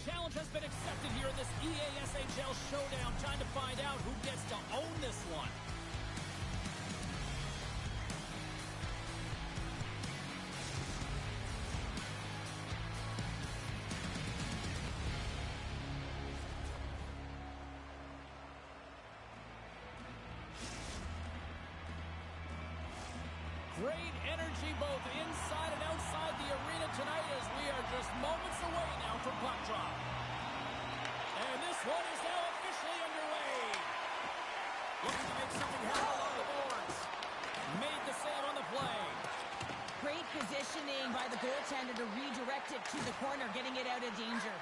challenge has been accepted here in this EASHL showdown. Time to find out who gets to own this one. Great energy both inside and outside the arena tonight as we are just moments away now from puck drop. And this one is now officially underway. Looking to make something happen along the boards. Made the save on the play. Great positioning by the goaltender to redirect it to the corner, getting it out of danger.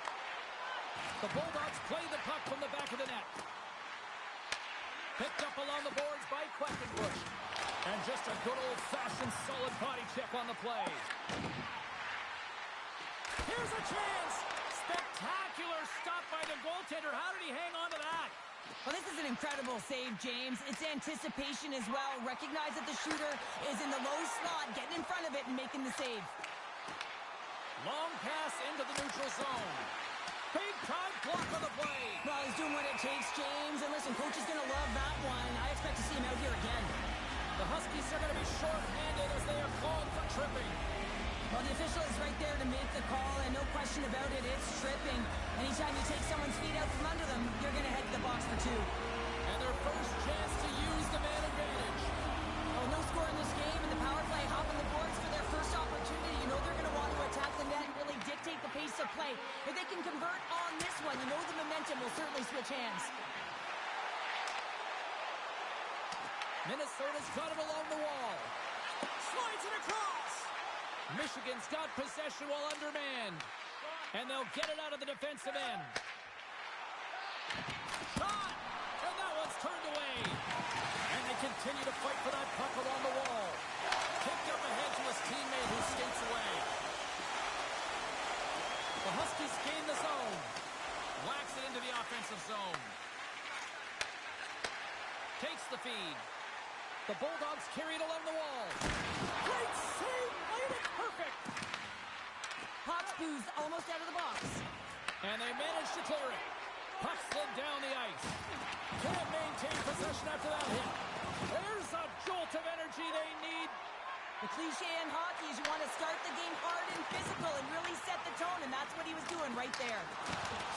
The Bulldogs play the puck from the back of the net. Picked up along the boards by Quackenbush. And just a good old-fashioned solid body check on the play. Here's a chance. Spectacular stop by the goaltender. How did he hang on to that? Well, this is an incredible save, James. It's anticipation as well. Recognize that the shooter is in the low slot, getting in front of it and making the save. Long pass into the neutral zone. Big time block on the play. Well, he's doing what it takes, James. And listen, coach is going to love that one. I expect to see him out here again. The Huskies are going to be short-handed as they are called for tripping. Well, the official is right there to make the call, and no question about it, it's tripping. Anytime you take someone's feet out from under them, you're going to head to the box for two. And their first chance to use the man advantage. Oh, no score in this game, and the power play hopping the boards for their first opportunity. You know they're going to want to attack the net and really dictate the pace of play. If they can convert on this one, you know the momentum will certainly switch hands. Minnesota's got it along the wall. Slides it across. Michigan's got possession while undermanned. And they'll get it out of the defensive end. Shot! And that one's turned away. And they continue to fight for that puck along the wall. Kicked up ahead to his teammate who skates away. The Huskies gain the zone. Whacks it into the offensive zone. Takes the feed. The Bulldogs carry it along the wall. Great save! Played it perfect! Hawksboo's almost out of the box. And they manage to clear it. Puck slid down the ice. Can't maintain possession after that hit. There's a jolt of energy they need. The cliche in hockey is you want to start the game hard and physical and really set the tone, and that's what he was doing right there.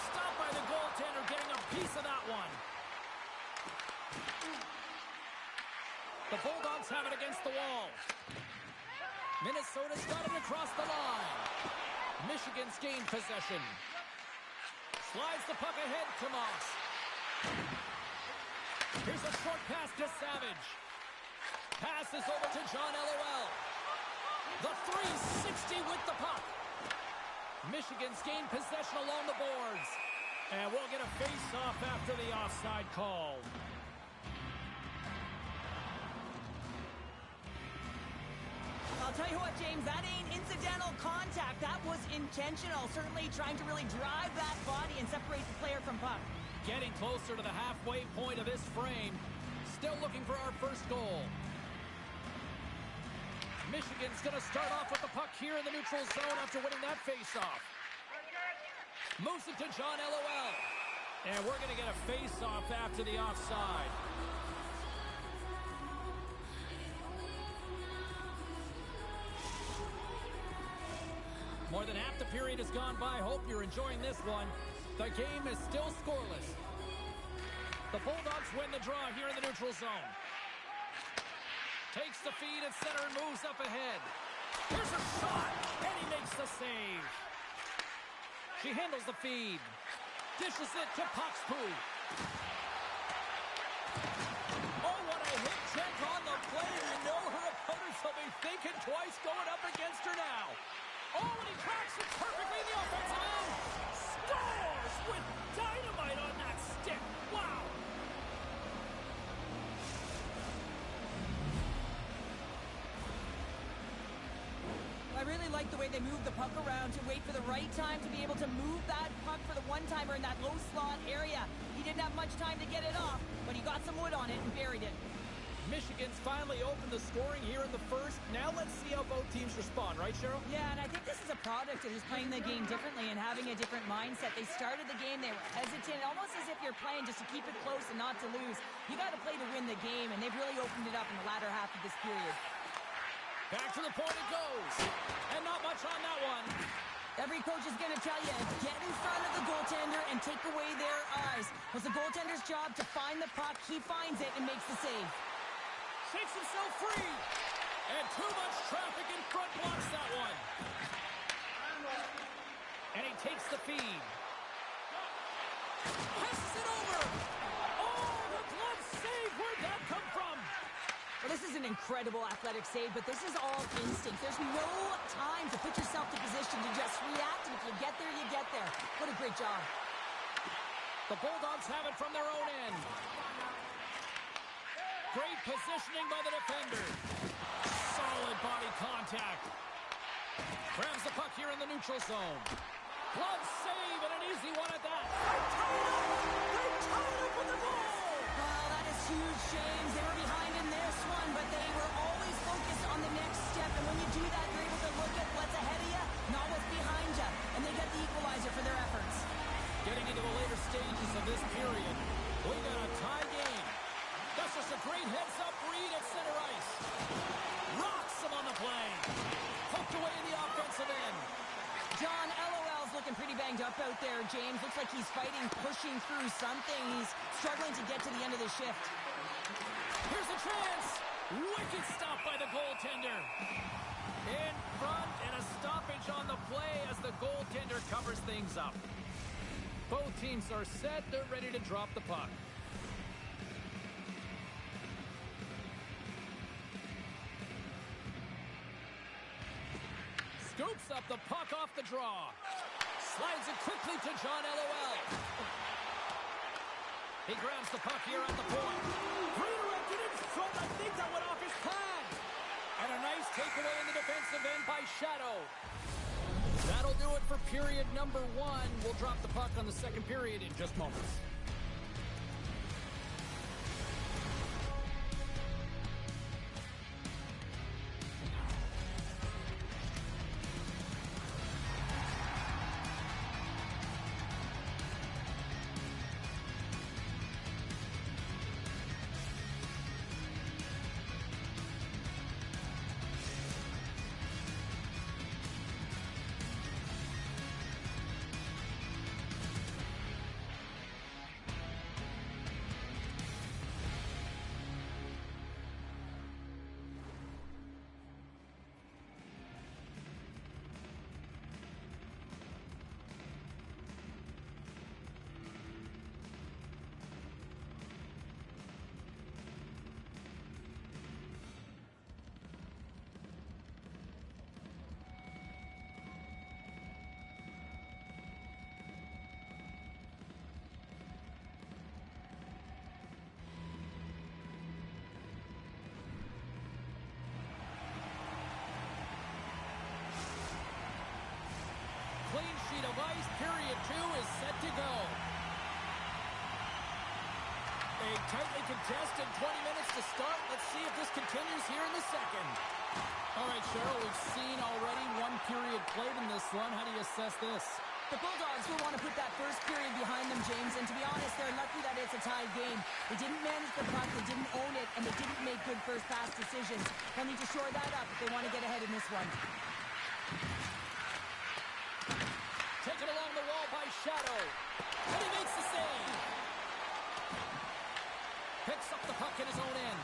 Stopped by the goaltender, getting a piece of that one. The Bulldogs have it against the wall. Minnesota's got it across the line. Michigan's gained possession. Slides the puck ahead to Moss. Here's a short pass to Savage. Passes over to John LOL. The 360 with the puck. Michigan's gained possession along the boards. And we'll get a face-off after the offside call. I'll tell you what, James, that ain't incidental contact. That was intentional. Certainly trying to really drive that body and separate the player from puck. Getting closer to the halfway point of this frame. Still looking for our first goal. Michigan's going to start off with the puck here in the neutral zone after winning that faceoff. Moves it to John LOL. And we're going to get a faceoff after the offside. More than half the period has gone by. Hope you're enjoying this one. The game is still scoreless. The Bulldogs win the draw here in the neutral zone. Takes the feed at center and moves up ahead. Here's a shot, and he makes the save. She handles the feed. Dishes it to Poxpoo. Oh, what a hit check on the play. You know her opponents will be thinking twice going up against her now. Oh, and he cracks it perfectly in the offensive end. Scores with dynamite on that stick. Wow. I really like the way they move the puck around to wait for the right time to be able to move that puck for the one-timer in that low slot area. He didn't have much time to get it off, but he got some wood on it and buried it. Michigan's finally opened the scoring here in the first. Now let's see how both teams respond, right, Cheryl? Yeah, and I think this is a product of just playing the game differently and having a different mindset. They started the game, they were hesitant, almost as if you're playing just to keep it close and not to lose. You got to play to win the game, and they've really opened it up in the latter half of this period. Back to the point it goes. And not much on that one. Every coach is going to tell you, get in front of the goaltender and take away their eyes. It was the goaltender's job to find the puck. He finds it and makes the save. Shakes himself free. And too much traffic in front blocks that one. And he takes the feed. Passes it over. Oh, the glove save. Where'd that come from? Well, this is an incredible athletic save, but this is all instinct. There's no time to put yourself to position to just react, and if you get there, you get there. What a great job. The Bulldogs have it from their own end. Great positioning by the defender. Solid body contact. Grabs the puck here in the neutral zone. Glove save, and an easy one at that. They tied up with the goal! Well, that is huge, James. They were behind in this one, but they were always focused on the next step. And when you do that, you're able to look at what's ahead of you, not what's behind you. And they get the equalizer for their efforts. Getting into the later stages of this period, we got a tie game. That's just a great heads-up read at center ice. Rocks him on the play. Hooked away in the offensive end. John, LOL's looking pretty banged up out there, James. Looks like he's fighting, pushing through something. He's struggling to get to the end of the shift. Here's a chance. Wicked stop by the goaltender. In front, and a stoppage on the play as the goaltender covers things up. Both teams are set. They're ready to drop the puck. Scoops up the puck off the draw. Slides it quickly to John LOL. He grabs the puck here at the point. Redirected in front. I think that went off his pad. And a nice takeaway in the defensive end by Shadow. That'll do it for period number 1. We'll drop the puck on the second period in just moments. Clean sheet of ice. Period 2 is set to go. A tightly contested 20 minutes to start. Let's see if this continues here in the second. All right, Cheryl, we've seen already one period played in this one. How do you assess this? The Bulldogs will want to put that first period behind them, James, and to be honest, they're lucky that it's a tied game. They didn't manage the puck, they didn't own it, and they didn't make good first pass decisions. They'll need to shore that up if they want to get ahead in this one. Taken along the wall by Shadow. And he makes the save. Picks up the puck in his own end.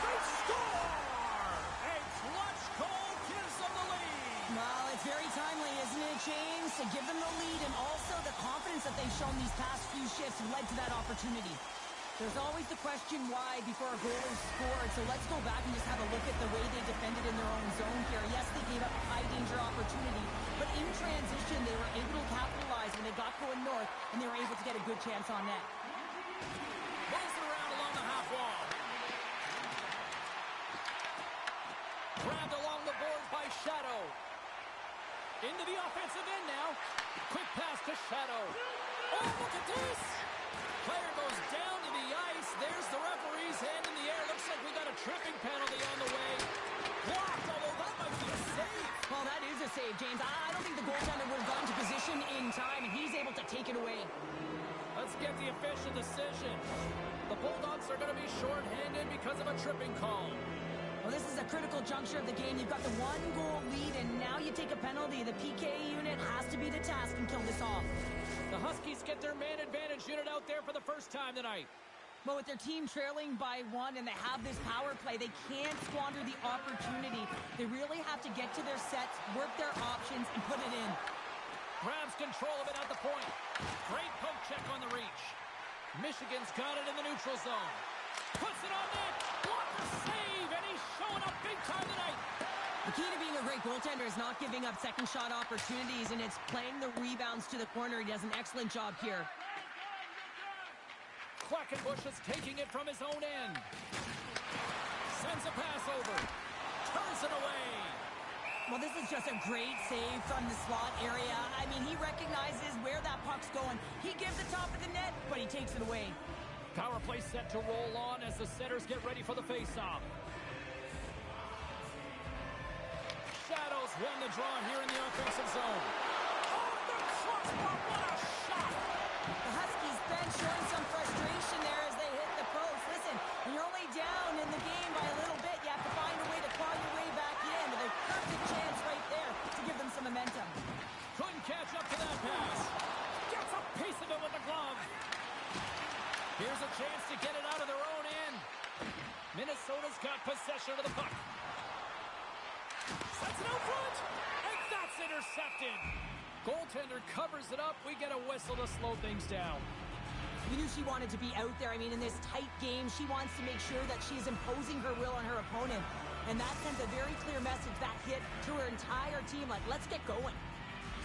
They score! A clutch goal gives them the lead. Well, it's very timely, isn't it, James? To give them the lead and also the confidence that they've shown these past few shifts led to that opportunity. There's always the question why before a goal is scored, so let's go back and just have a look at the way they defended in their own zone here. Yes, they gave up a high-danger opportunity, but in transition, they were able to capitalize when they got going north, and they were able to get a good chance on net. Rolls it around along the half wall. Grabbed along the boards by Shadow. Into the offensive end now. Quick pass to Shadow. Oh, look at this! Player goes down to the ice. There's the referee's hand in the air. Looks like we got a tripping penalty on the way. Blocked, although that might be a save. Well, that is a save, James. I don't think the goaltender would have gotten to position in time, and he's able to take it away. Let's get the official decision. The Bulldogs are going to be shorthanded because of a tripping call. Well, this is a critical juncture of the game. You've got the one-goal lead, and now you take a penalty. The PK unit has to be the task and kill this off. The Huskies get their man advantage unit out there for the first time tonight. But with their team trailing by 1 and they have this power play, they can't squander the opportunity. They really have to get to their sets, work their options, and put it in. Grabs control of it at the point. Great poke check on the reach. Michigan's got it in the neutral zone. Puts it on net. Blocker save, and he's showing up big time tonight. The key to being a great goaltender is not giving up second shot opportunities, and it's playing the rebounds to the corner. He does an excellent job here. Quackenbush is taking it from his own end. Sends a pass over. Turns it away. Well, this is just a great save from the slot area. I mean, he recognizes where that puck's going. He gives the top of the net, but he takes it away. Power play set to roll on as the setters get ready for the faceoff. Shadows won the draw here in the offensive zone. Oh, the crossbar, what a shot! The Huskies bench showing some frustration there as they hit the post. Listen, when you're only down in the game by a little bit, you have to find a way to claw your way back in. But a perfect chance right there to give them some momentum. Couldn't catch up to that pass. Gets a piece of it with the glove. Here's a chance to get it out of their own end. Minnesota's got possession of the puck. Sets it out front, and that's intercepted. Goaltender covers it up. We get a whistle to slow things down. We knew she wanted to be out there. I mean, in this tight game, she wants to make sure that she's imposing her will on her opponent. And that sends a very clear message, that hit, to her entire team. Like, let's get going.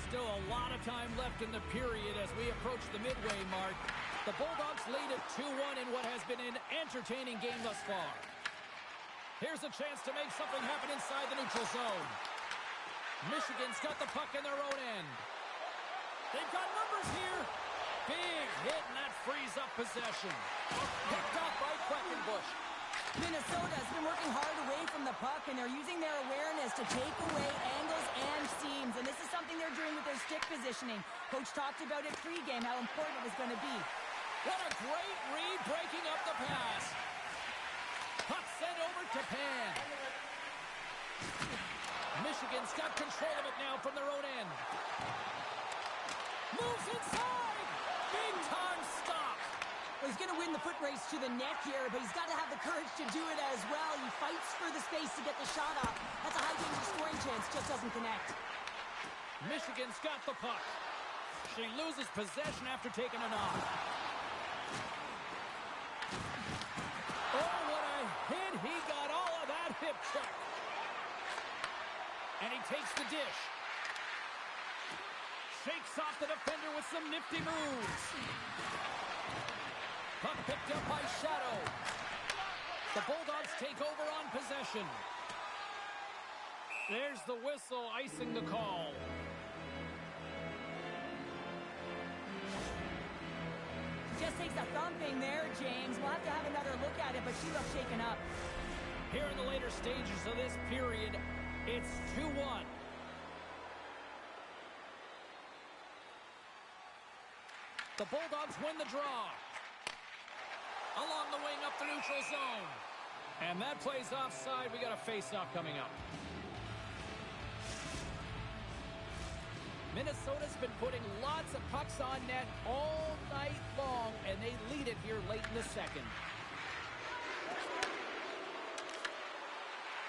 Still a lot of time left in the period as we approach the midway mark. The Bulldogs lead at 2-1 in what has been an entertaining game thus far. Here's a chance to make something happen inside the neutral zone. Michigan's got the puck in their own end. They've got numbers here. Big hit, and that frees up possession. Picked up by Quackenbush. Minnesota has been working hard away from the puck, and they're using their awareness to take away angles and seams. And this is something they're doing with their stick positioning. Coach talked about it pregame, how important it was going to be. What a great read, breaking up the pass. Puck sent over to Pan. Michigan's got control of it now from their own end. Moves inside. Big time stop. Well, he's going to win the foot race to the net here, but he's got to have the courage to do it as well. He fights for the space to get the shot off. That's a high-danger scoring chance, just doesn't connect. Michigan's got the puck. She loses possession after taking a knock. Oh, what a hit. He got all of that hip check. And he takes the dish. Shakes off the defender with some nifty moves. Puck picked up by Shadow. The Bulldogs take over on possession. There's the whistle icing the call. Just takes a thumping there, James. We'll have to have another look at it, but she looks shaken up. Here in the later stages of this period, it's 2-1. The Bulldogs win the draw. Along the wing up the neutral zone. And that plays offside. We got a face-off coming up. Minnesota's been putting lots of pucks on net all night long, and they lead it here late in the second.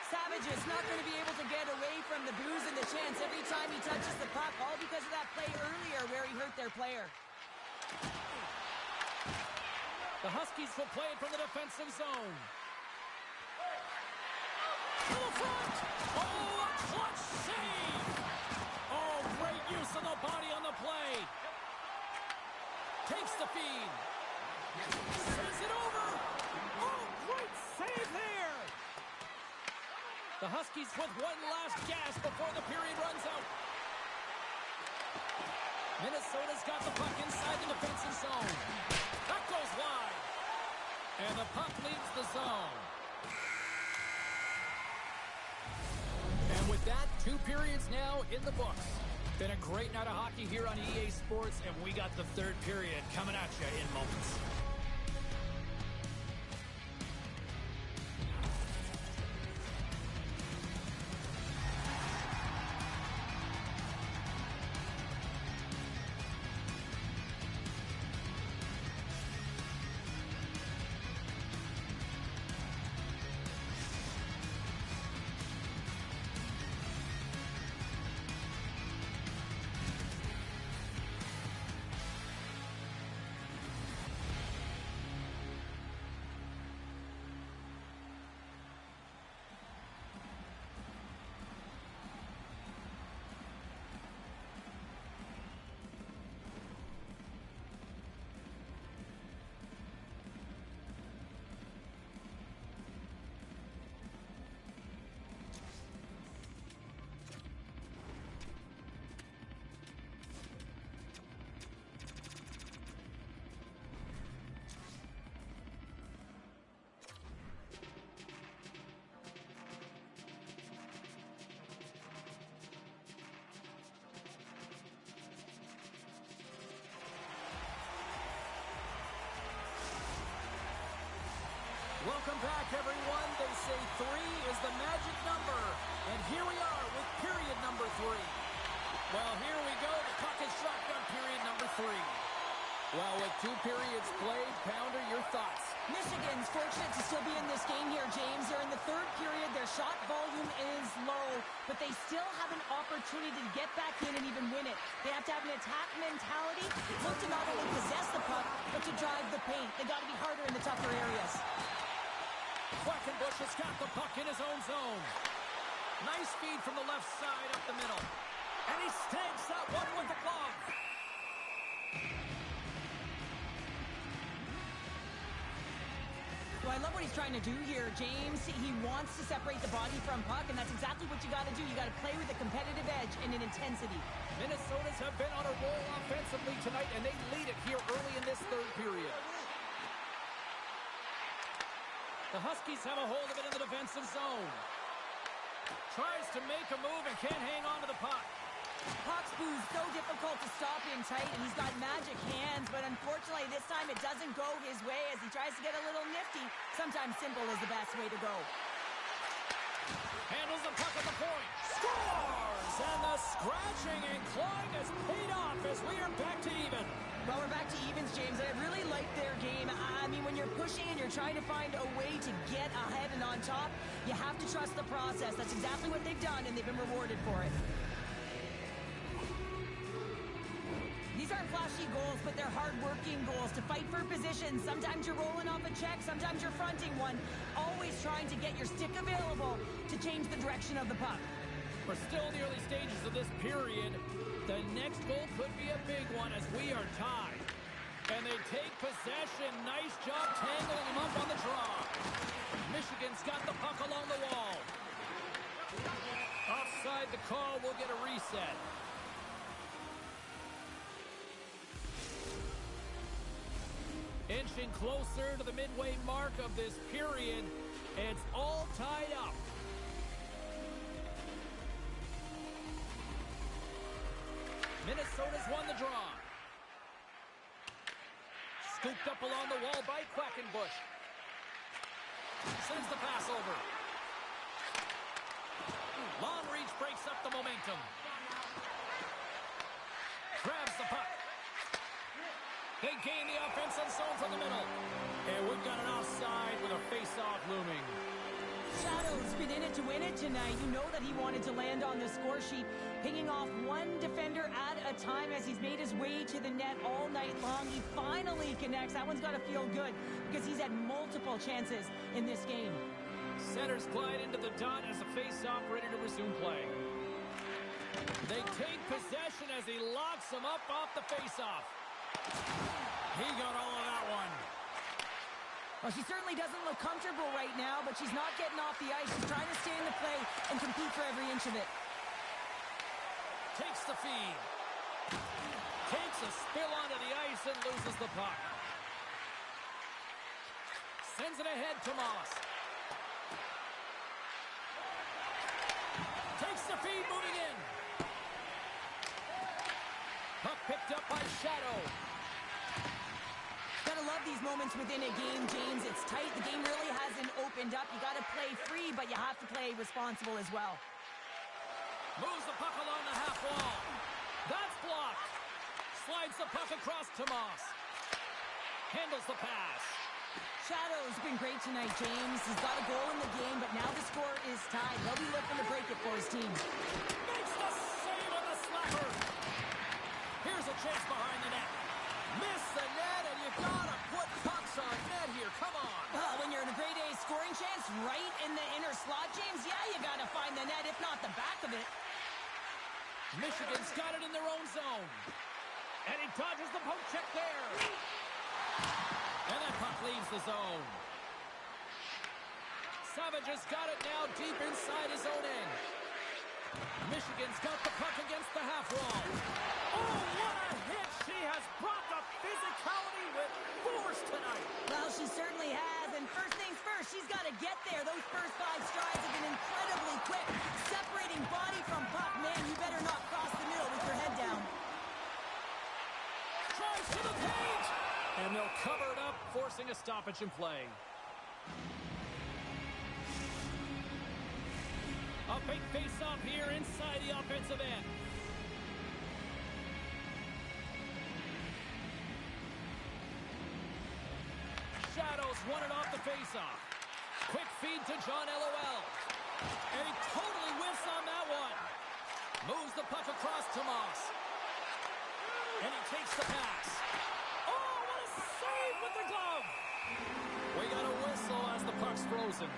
Savage is not going to be able to get away from the booze and the chance every time he touches the puck, all because of that play earlier where he hurt their player. The Huskies will play it from the defensive zone. To the front! Oh, a clutch save! Oh, great use of the body on the play. Takes the feed. Sends it over. Oh, great save there! The Huskies with one last gasp before the period runs out. Minnesota's got the puck inside the defensive zone. That goes wide. And the puck leaves the zone. And with that, 2 periods now in the books. Been a great night of hockey here on EA Sports, and we got the 3rd period coming at you in moments. Welcome back, everyone. They say 3 is the magic number. And here we are with period number 3. Well, here we go. The puck is shotgun period number 3. Well, with 2 periods played, Pounder, your thoughts? Michigan's fortunate to still be in this game here, James. They're in the 3rd period. Their shot volume is low, but they still have an opportunity to get back in and even win it. They have to have an attack mentality, look to not only possess the puck, but to drive the paint. They got to be harder in the tougher areas. Quackenbush has got the puck in his own zone. Nice feed from the left side up the middle. And he stakes that one with the glove. Well, I love what he's trying to do here, James. He wants to separate the body from puck, and that's exactly what you got to do. You got to play with a competitive edge and an intensity. Minnesota's have been on a roll offensively tonight, and they lead it here early in this 3rd period. The Huskies have a hold of it in the defensive zone. Tries to make a move and can't hang on to the puck. Hawksboo's so difficult to stop in tight, and he's got magic hands, but unfortunately this time it doesn't go his way as he tries to get a little nifty. Sometimes simple is the best way to go. Handles the puck at the point. Scores! And the scratching and clawing has paid off as we are back to even. Well, we're back to evens, James, and I really like their game. I mean, when you're pushing and you're trying to find a way to get ahead and on top, you have to trust the process. That's exactly what they've done, and they've been rewarded for it. These aren't flashy goals, but they're hard-working goals to fight for position. Sometimes you're rolling off a check, sometimes you're fronting one. Always trying to get your stick available to change the direction of the puck. We're still in the early stages of this period. The next goal could be a big one as we are tied. And they take possession. Nice job tangling them up on the draw. Michigan's got the puck along the wall. Offside the call, will get a reset. Inching closer to the midway mark of this period. It's all tied up. Minnesota's won the draw. Scooped up along the wall by Quackenbush. Sends the pass over. Long reach breaks up the momentum. Grabs the puck. They gain the offensive zone from the middle. And we've got an offside with a face-off looming. Shadow's been in it to win it tonight. You know that he wanted to land on the score sheet, picking off one defender at a time as he's made his way to the net all night long. He finally connects. That one's got to feel good because he's had multiple chances in this game. Centers glide into the dot as a face-off ready to resume play. They take possession as he locks him up off the face-off. He got all of that one. Well, she certainly doesn't look comfortable right now, but she's not getting off the ice. She's trying to stay in the play and compete for every inch of it. Takes the feed. Takes a spill onto the ice and loses the puck. Sends it ahead to Moss. Takes the feed, moving in. Puck picked up by Shadow. Gotta love these moments within a game, James. It's tight. The game really hasn't opened up. You gotta play free, but you have to play responsible as well. Moves the puck along the half wall. That's blocked. Slides the puck across to Moss. Handles the pass. Shadow's been great tonight, James. He's got a goal in the game, but now the score is tied. He'll be looking to break it for his team. Makes the save on the slapper. Here's a chance behind the net. Miss the net, and you gotta put pucks on net here. Come on. Well, when you're in a grade A scoring chance right in the inner slot, James, yeah, you gotta find the net, if not the back of it. Michigan's got it in their own zone. And he dodges the poke check there. And that puck leaves the zone. Savage has got it now deep inside his own end. Michigan's got the puck against the half wall. Oh, what a hit! She has brought the physicality with force tonight. Well, she certainly has, and first things first, she's got to get there. Those first 5 strides have been incredibly quick. Separating body from puck, man, you better not cross the middle with your head down. Tries to the page! And they'll cover it up, forcing a stoppage in play. A big face-off here inside the offensive end. Shadows won it off the face-off. Quick feed to John LOL. And he totally whiffs on that one. Moves the puck across to Moss. And he takes the pass. Oh, what a save with the glove! We got a whistle as the puck's frozen.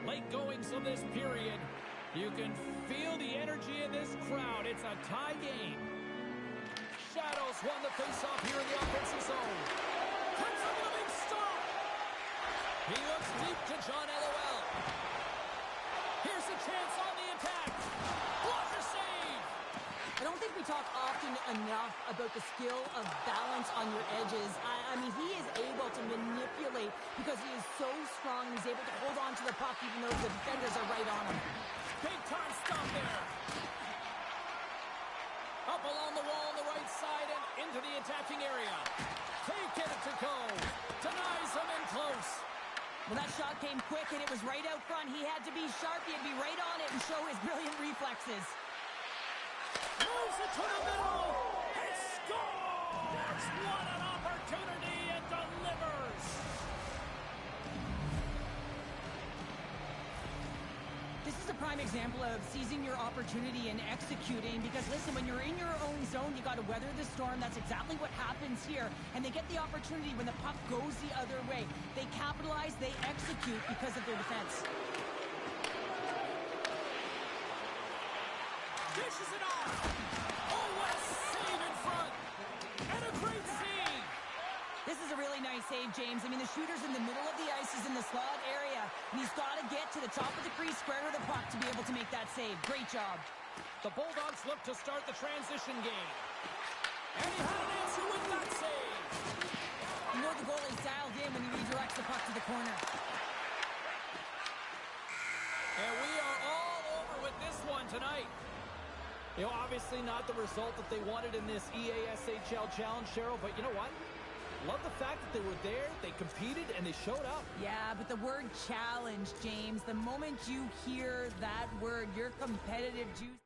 Late goings of this period. You can feel the energy in this crowd. It's a tie game. Shadows won the faceoff here in the offensive zone. Comes up with a big stop. He looks deep to John LOL. Here's a chance on the attack. Blocker save. I don't think we talk often enough about the skill of balance on your edges. I mean, he is able to manipulate because he is so strong. He's able to hold on to the puck even though the defenders are right on him. Big time stop there. Up along the wall on the right side and into the attacking area. Taking it to go. Denies him in close. Well, that shot came quick and it was right out front. He had to be sharp. He had to be right on it and show his brilliant reflexes. Moves it to the middle. And scores! What an opportunity and delivers. This is a prime example of seizing your opportunity and executing because, listen, when you're in your own zone, you got to weather the storm. That's exactly what happens here. And they get the opportunity when the puck goes the other way. They capitalize, they execute because of their defense. Dishes it off. Oh, what a save in front. And a great save. This is a really nice save, James. I mean, the shooter's in the middle of the ice. He's in the slot area. And he's got to get to the top of the crease, square to the puck to be able to make that save. Great job. The Bulldogs look to start the transition game. And he had an answer with that save. You know the goalie's dialed in when he redirects the puck to the corner. And we are all over with this one tonight. You know, obviously not the result that they wanted in this EASHL challenge, Cheryl, but you know what? Love the fact that they were there, they competed, and they showed up. Yeah, but the word challenge, James, the moment you hear that word, your competitive juice...